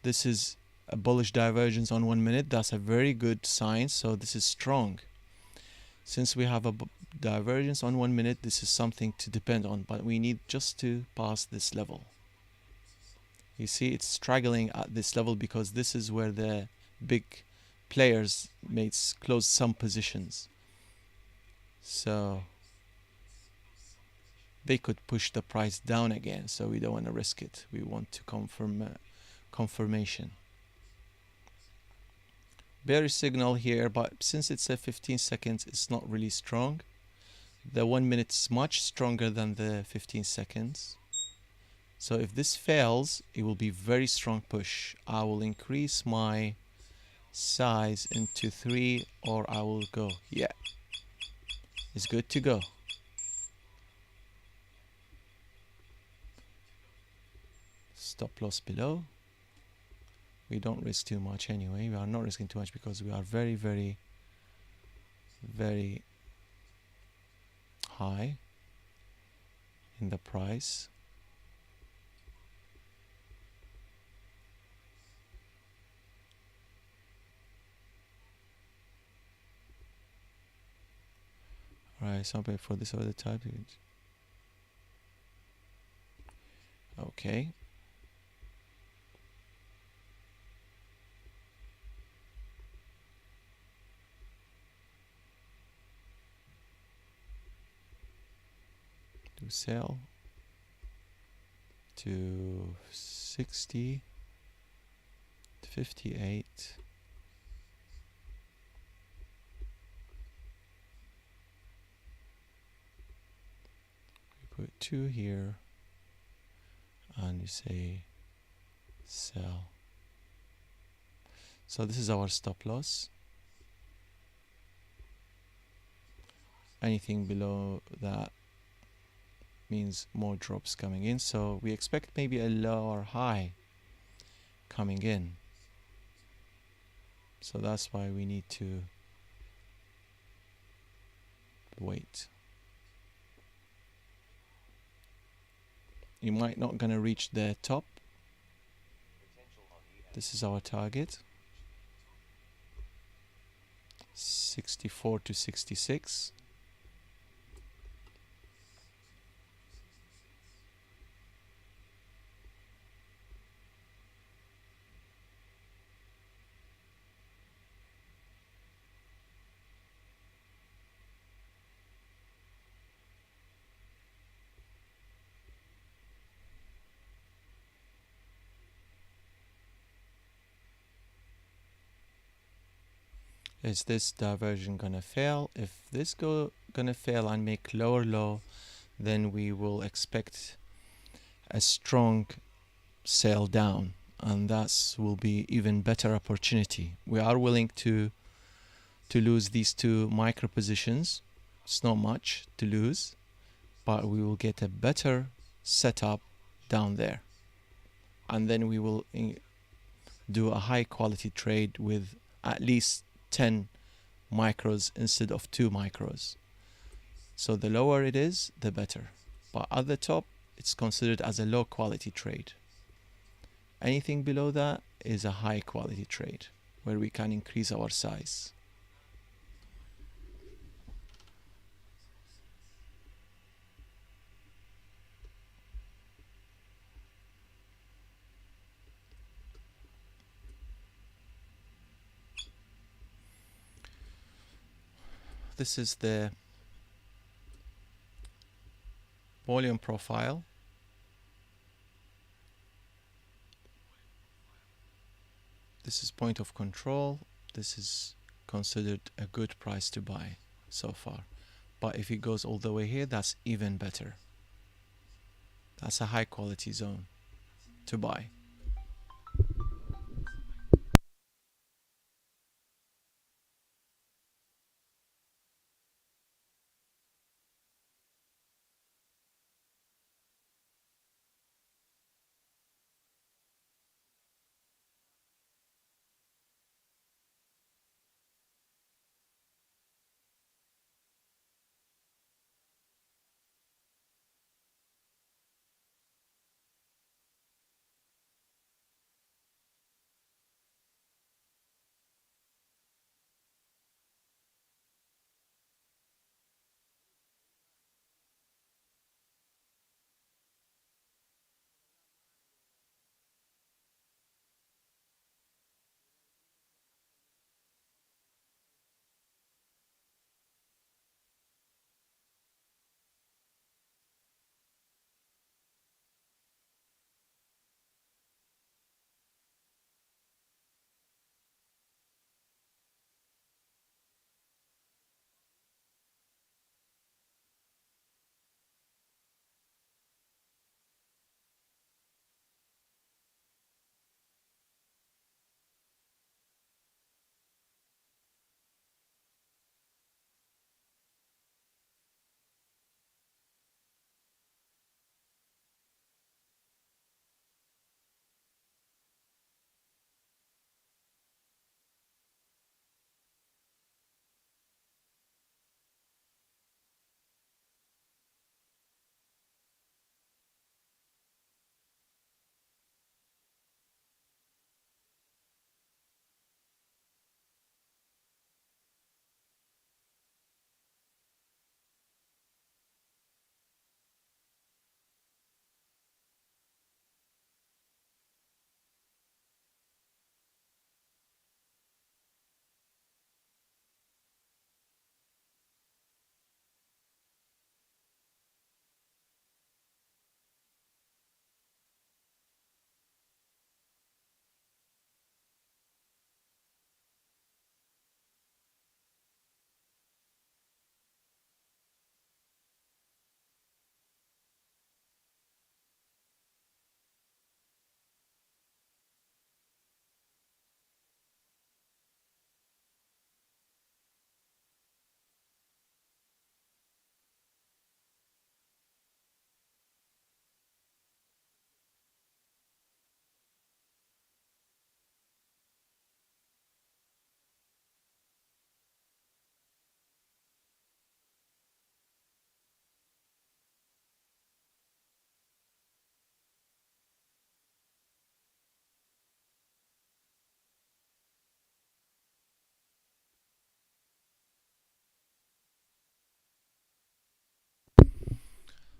Speaker 1: This is a bullish divergence on 1 minute. That's a very good sign, so this is strong. Since we have a divergence on 1 minute, this is something to depend on, but we need just to pass this level. You see it's struggling at this level because this is where the big players may close some positions. So they could push the price down again, so we don't want to risk it. We want to confirmation. Bearish signal here, but since it's a 15 seconds, it's not really strong. The 1 minute is much stronger than the 15 seconds. So if this fails, it will be very strong push. I will increase my size into 3, or I will go. Yeah, it's good to go. Stop loss below. We don't risk too much anyway. We are not risking too much because we are very, very, very high in the price. Right, something for this other type. Okay. To sell to 60 to 58. We put 2 here and you say sell. So this is our stop loss. Anything below that means more drops coming in, so we expect maybe a lower high coming in. So that's why we need to wait. You might not gonna reach the top. This is our target. 64 to 66. Is this diversion gonna fail? If this gonna fail and make lower low, then we will expect a strong sell down, and that will be even better opportunity. We are willing to lose these two micro positions. It's not much to lose, but we will get a better setup down there, and then we will do a high quality trade with at least 10 micros instead of 2 micros. So the lower it is, the better. But at the top, it's considered as a low quality trade. Anything below that is a high quality trade where we can increase our size. This is the volume profile. This is point of control. This is considered a good price to buy so far. But if it goes all the way here, that's even better. That's a high quality zone to buy.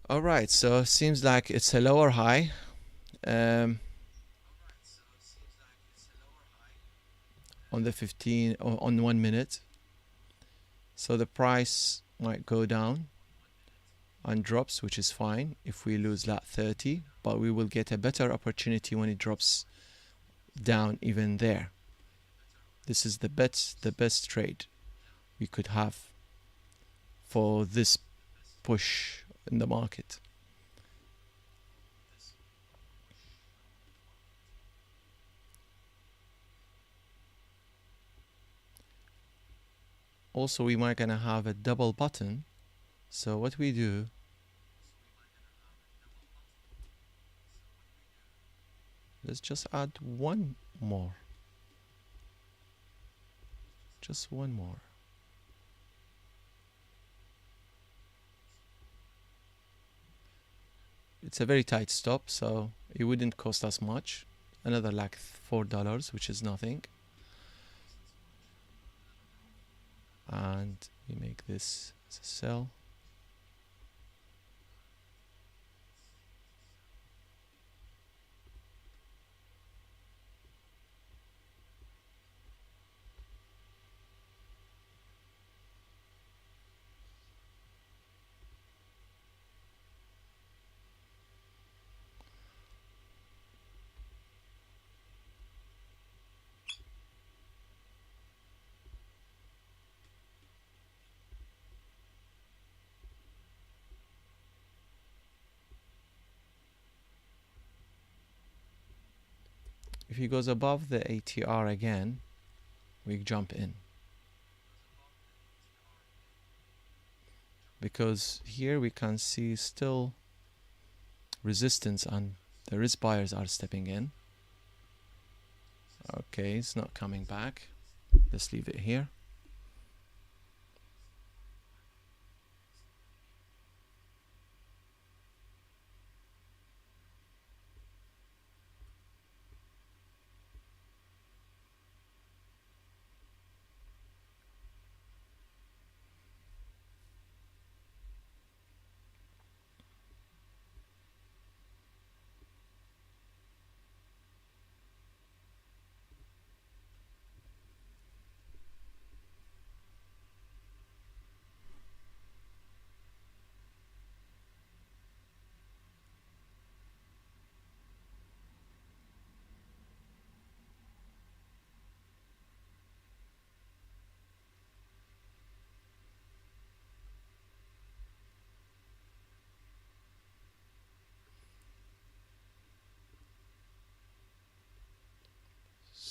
Speaker 1: All right, so seems like it's a lower high. Um, on the 15 on 1 minute, so the price might go down and drops, which is fine if we lose that 30, but we will get a better opportunity when it drops down even there. This is the best trade we could have for this push in the market. Also, we might gonna have a double button, so what we do, let's just add one more, just one more. It's a very tight stop, so it wouldn't cost us much. Another like $4, which is nothing. And we make this as a sell. If he goes above the ATR again, we jump in. Because here we can see still resistance and the risk buyers are stepping in. Okay, it's not coming back. Let's leave it here.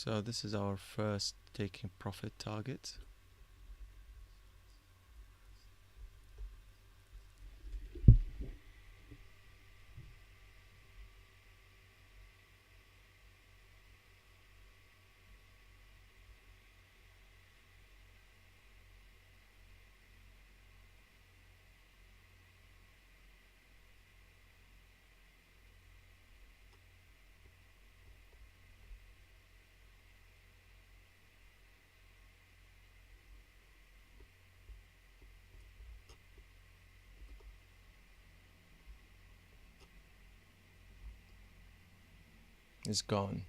Speaker 1: So this is our first taking profit target. Is gone.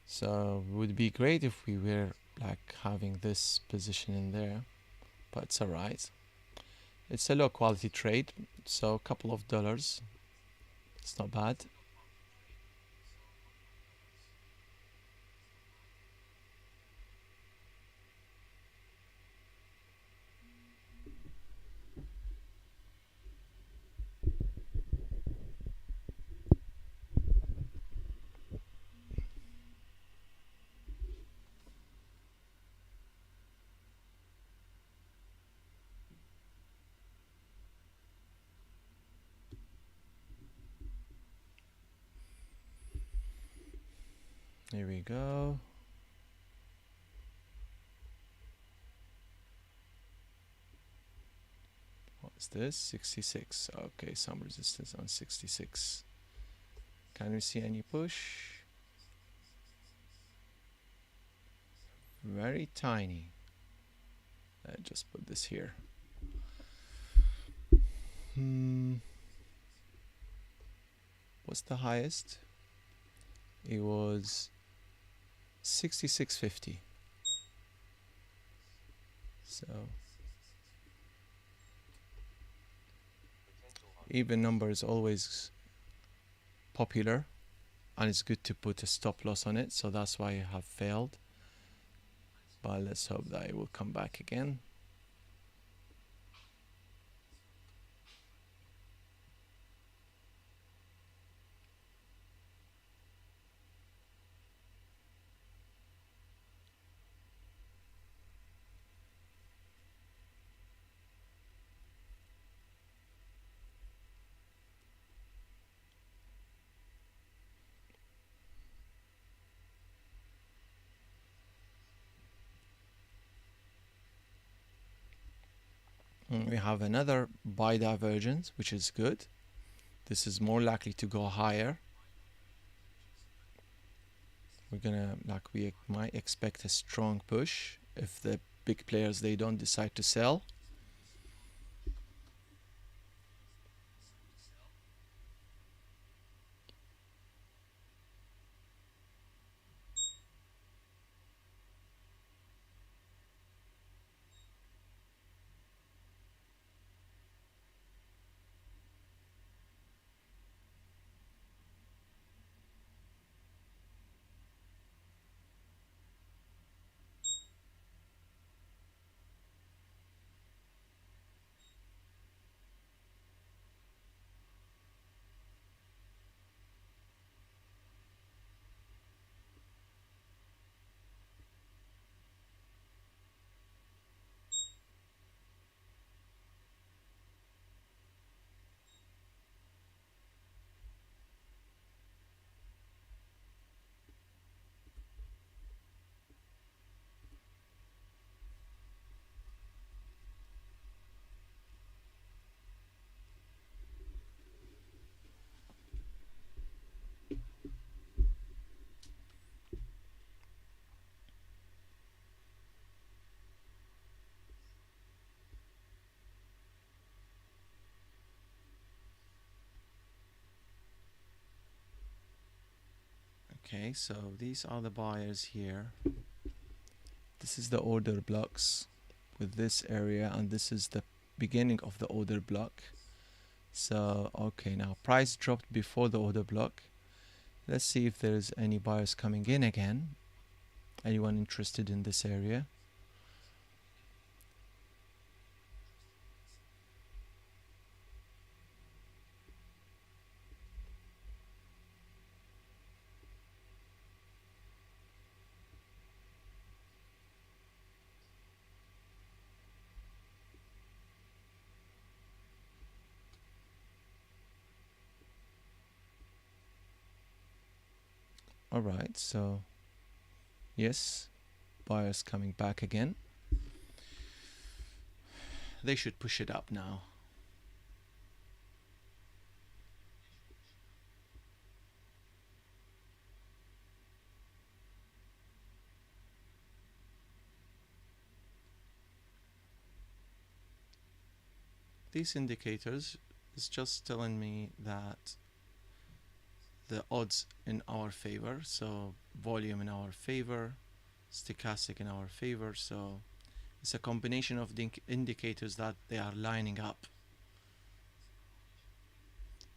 Speaker 1: So it would be great if we were like having this position in there, but it's alright. It's a low quality trade, so a couple of dollars, it's not bad. Here we go. What's this? 66. Okay, some resistance on 66. Can we see any push? Very tiny. Just put this here. What's the highest? It was 66.50. So even number is always popular, and it's good to put a stop loss on it, so that's why I have failed, but let's hope that it will come back again. We have another buy divergence, which is good. This is more likely to go higher. We're gonna, like, we might expect a strong push if the big players, they don't decide to sell. Okay, so these are the buyers here. This is the order blocks with this area, and this is the beginning of the order block. So okay, now price dropped before the order block. Let's see if there's any buyers coming in again. Anyone interested in this area? All right, so yes, buyers coming back again. They should push it up now. These indicators is just telling me that the odds in our favor, so volume in our favor, stochastic in our favor, so it's a combination of the indicators that they are lining up,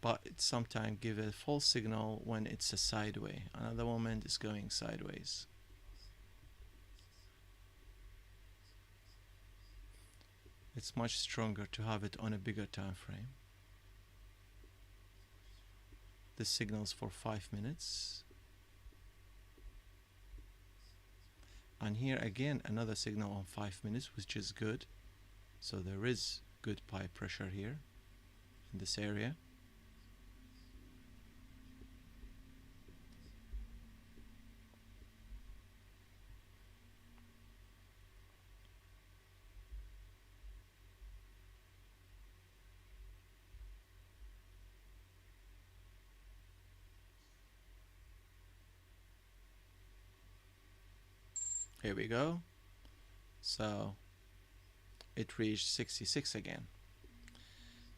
Speaker 1: but it sometimes give a false signal when it's a sideway, and at the moment it's going sideways. It's much stronger to have it on a bigger time frame. This signals for 5 minutes. And here again another signal on 5 minutes, which is good. So there is good buy pressure here in this area. Here we go. So it reached 66 again.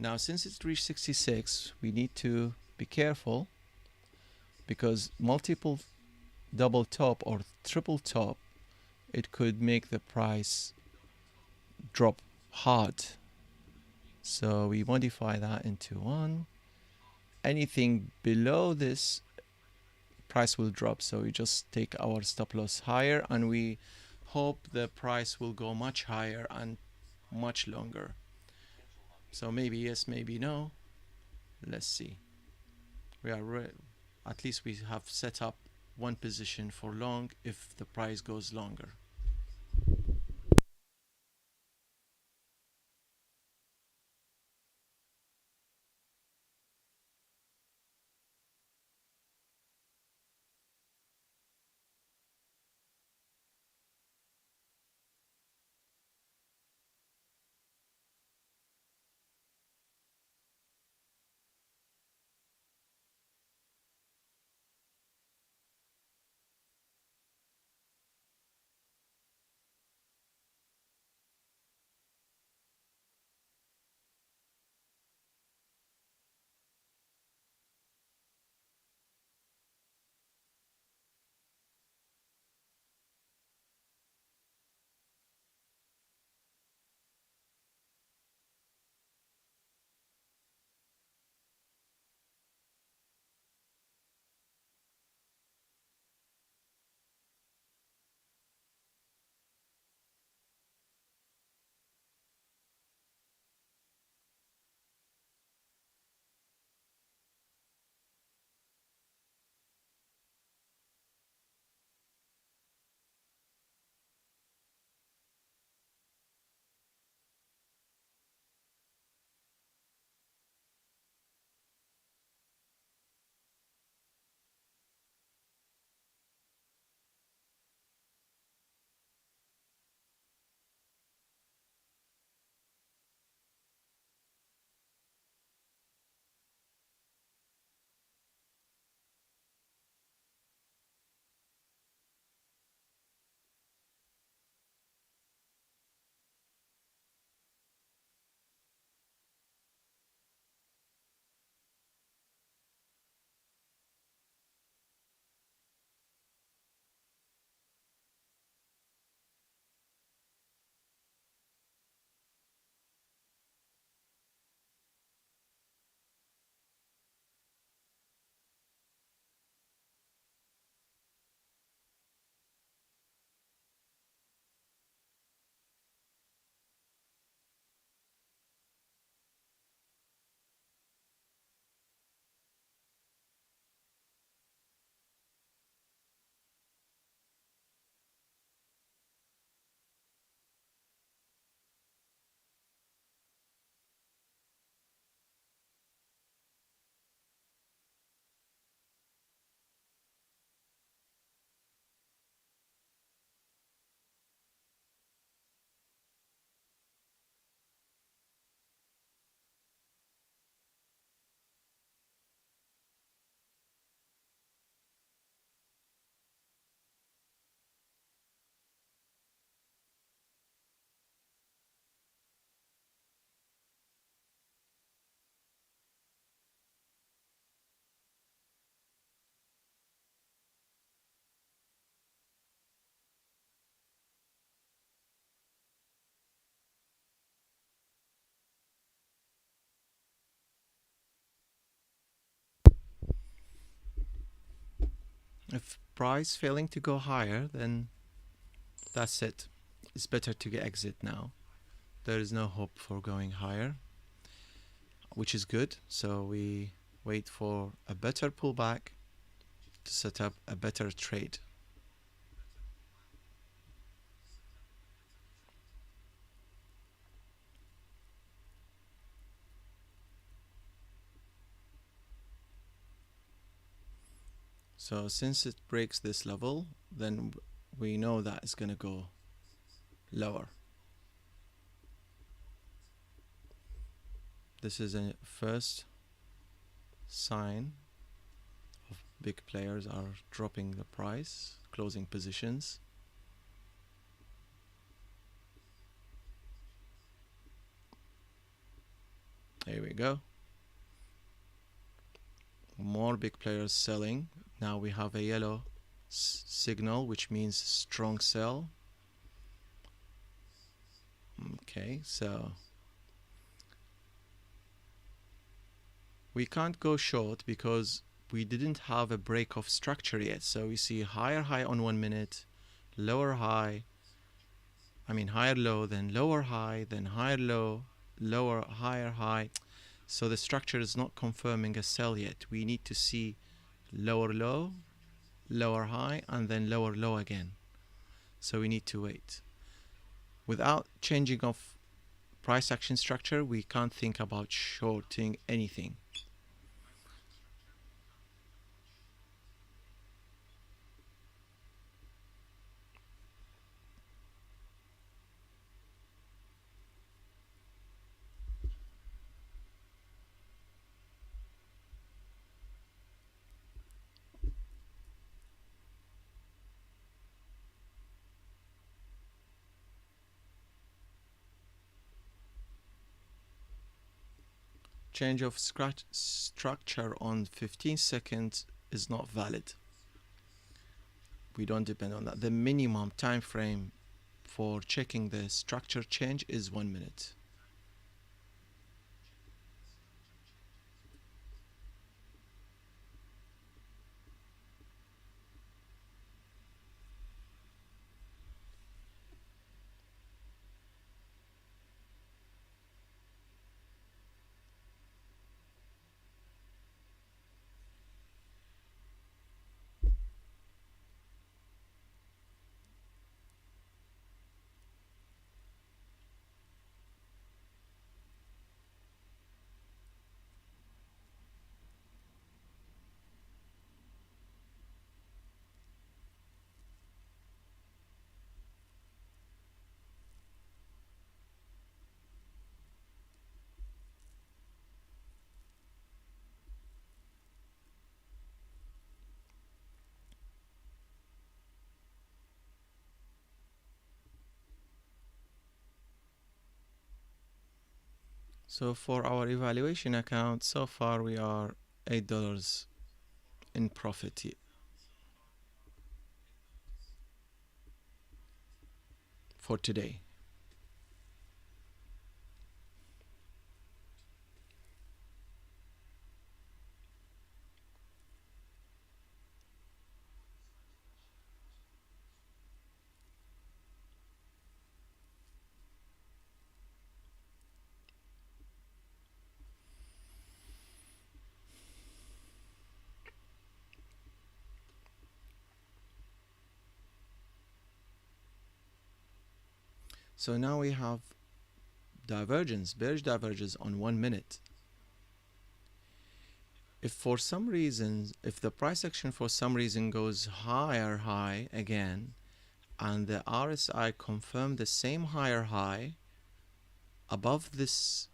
Speaker 1: Now since it's reached 66, we need to be careful, because multiple double top or triple top, it could make the price drop hard. So we modify that into 1. Anything below this, price will drop. So we just take our stop loss higher, and we hope the price will go much higher and much longer. So maybe yes, maybe no. Let's see. We are at least we have set up one position for long if the price goes longer. If price failing to go higher, then that's it. It's better to exit now. There is no hope for going higher, which is good. So we wait for a better pullback to set up a better trade. So since it breaks this level, then we know that it's going to go lower. This is a first sign of big players are dropping the price, closing positions. There we go. More big players selling. Now we have a yellow signal, which means strong sell. Okay, so we can't go short because we didn't have a break of structure yet. So we see higher high on 1 minute, lower high, higher low, then lower high, then higher low, lower, higher high. So the structure is not confirming a sell yet. We need to see lower low, lower high, and then lower low again. So we need to wait. Without changing of price action structure, we can't think about shorting anything. Change of structure on 15 seconds is not valid. We don't depend on that. The minimum time frame for checking the structure change is 1 minute. So for our evaluation account, so far we are $8 in profit for today. So now we have divergence, bearish divergence on 1 minute. If for some reason, if the price action for some reason goes higher high again, and the RSI confirm the same higher high above this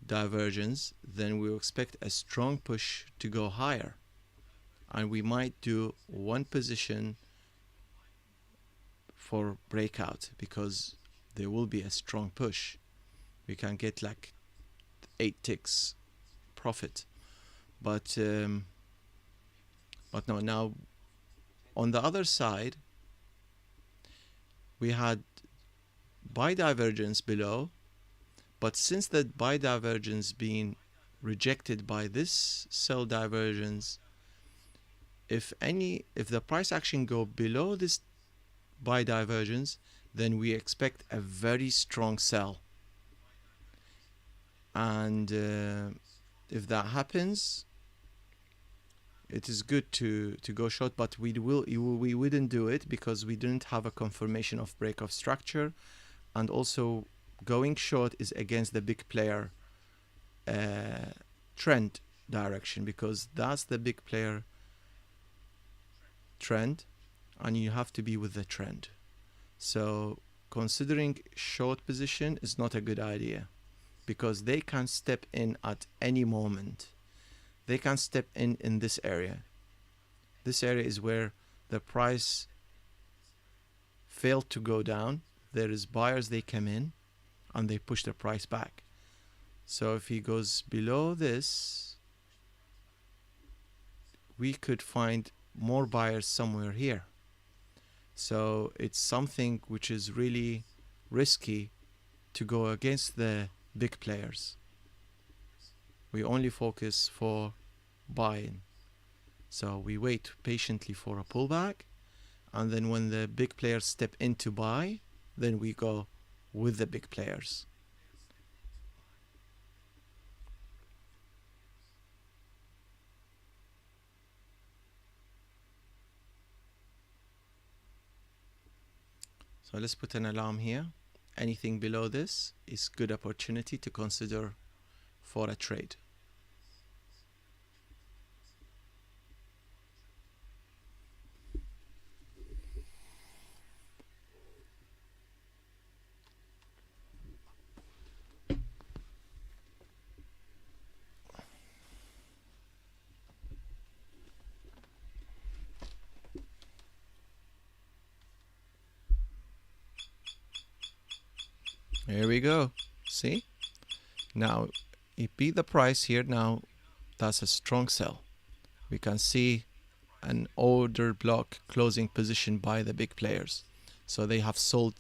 Speaker 1: divergence, then we expect a strong push to go higher. And we might do one position for breakout because there will be a strong push. We can get like 8 ticks profit. But no, now on the other side, we had buy divergence below, but since that buy divergence being rejected by this sell divergence, if the price action go below this buy divergence, then we expect a very strong sell. And if that happens, it is good to go short, but we wouldn't do it because we didn't have a confirmation of break of structure, and also going short is against the big player trend direction, because that's the big player trend and you have to be with the trend. So considering short position is not a good idea because they can step in at any moment. They can step in this area. This area is where the price failed to go down. There is buyers, they come in and they push the price back. So if he goes below this, we could find more buyers somewhere here. So it's something which is really risky to go against the big players. We only focus for buying. So we wait patiently for a pullback, and then when the big players step in to buy, then we go with the big players. So let's put an alarm here. Anything below this is good opportunity to consider for a trade. Here we go. See? Now, it beat the price here. Now, that's a strong sell. We can see an order block closing position by the big players. So they have sold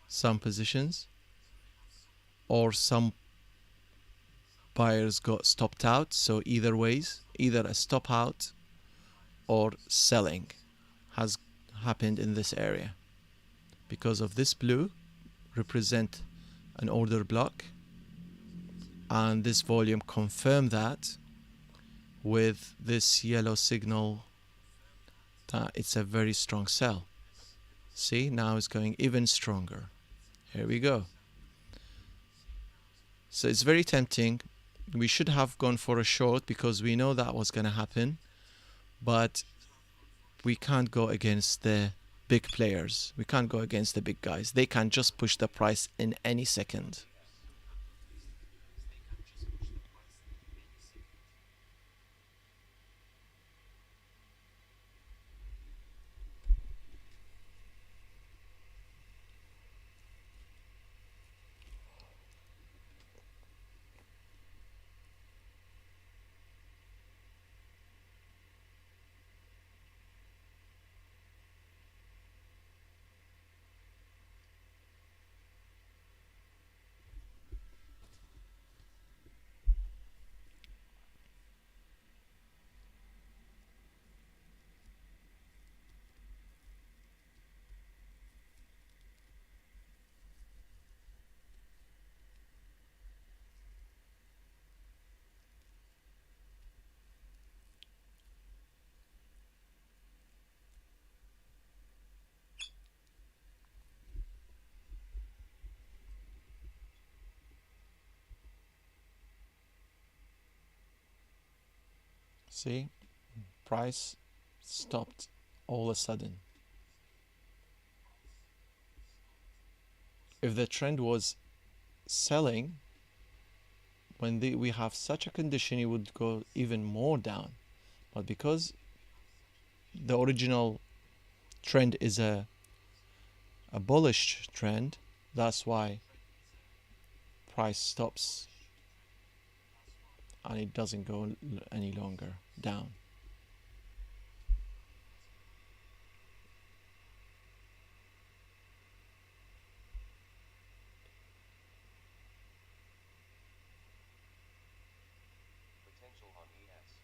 Speaker 1: some positions, or some buyers got stopped out. So either ways, either a stop out or selling has happened in this area. Because of this blue represent an order block, and this volume confirm that with this yellow signal that it's a very strong sell. See, now it's going even stronger. Here we go. So it's very tempting. We should have gone for a short because we know that was going to happen, but we can't go against the big players. We can't go against the big guys. They can just push the price in any second. See, price stopped all of a sudden. If the trend was selling, when we have such a condition, it would go even more down. But because the original trend is a bullish trend, that's why price stops and it doesn't go any longer down.
Speaker 2: Potential on ES.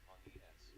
Speaker 2: On ES.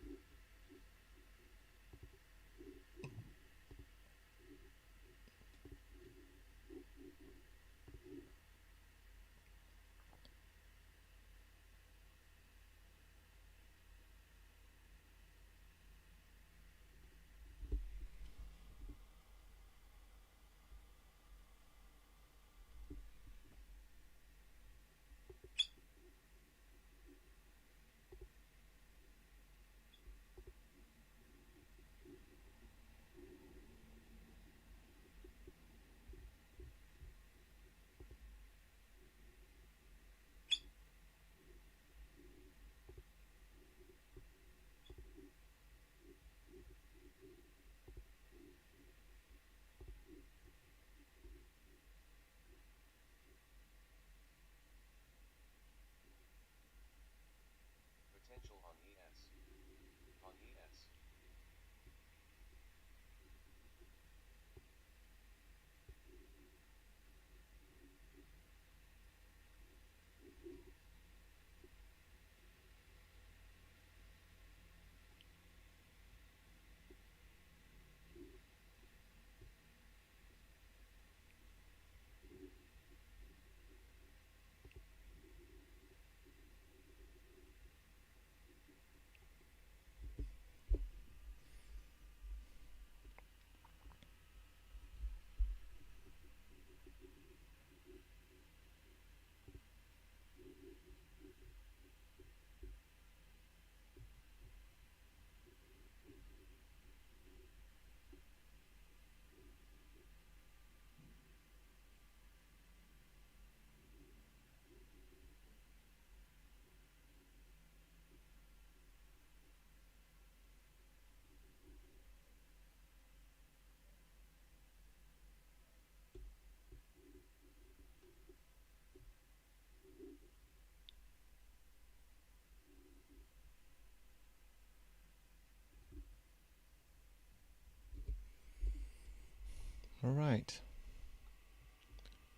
Speaker 1: All right.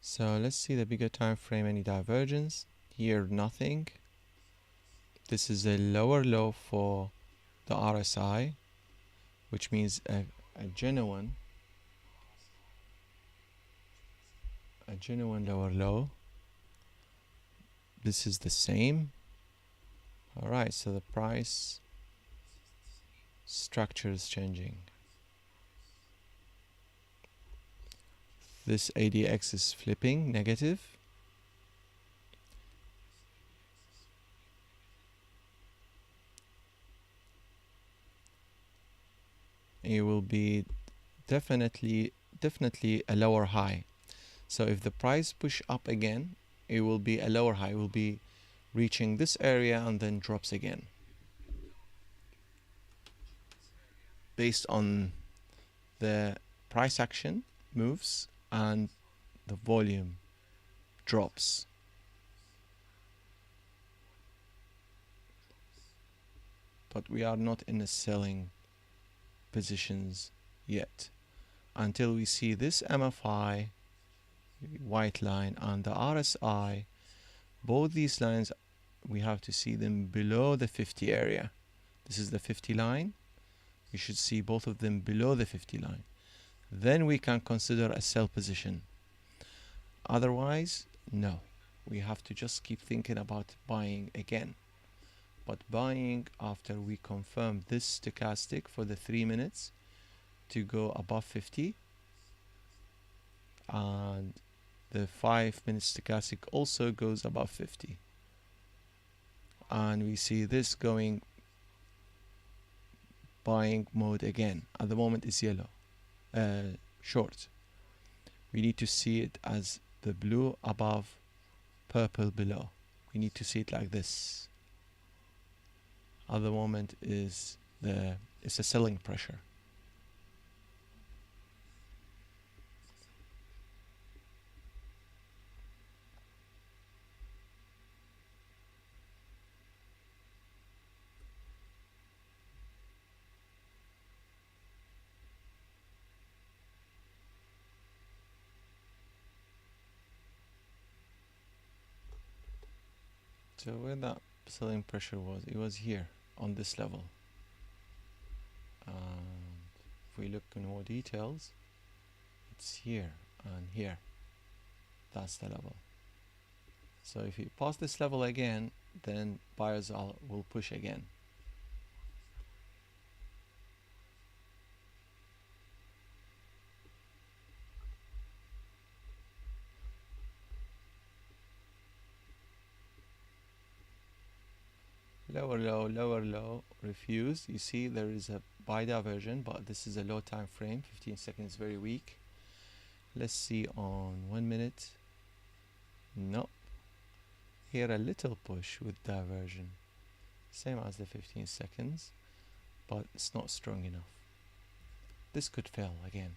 Speaker 1: So let's see the bigger time frame, any divergence. Here, nothing. This is a lower low for the RSI, which means a genuine lower low. This is the same. All right, so the price structure is changing. This ADX is flipping negative. It will be definitely a lower high. So if the price push up again, it will be a lower high. It will be reaching this area and then drops again. Based on the price action moves and the volume drops. But we are not in the selling positions yet until we see this MFI white line and the RSI. Both these lines, we have to see them below the 50 area. This is the 50 line. We should see both of them below the 50 line. Then we can consider a sell position. Otherwise, no. We have to just keep thinking about buying again. But buying after we confirm this stochastic for the 3 minutes to go above 50, and the 5 minute stochastic also goes above 50, and we see this going buying mode again. At the moment it's yellow, short. We need to see it as the blue above, purple below. We need to see it like this. At the moment it's a selling pressure. So where that selling pressure was, it was here on this level. And if we look in more details, it's here and here. That's the level. So if you pass this level again, then buyers will push again. Lower low, refused. You see there is a buy diversion, but this is a low time frame. 15 seconds, very weak. Let's see on 1 minute. No. Here a little push with diversion. Same as the 15 seconds, but it's not strong enough. This could fail again.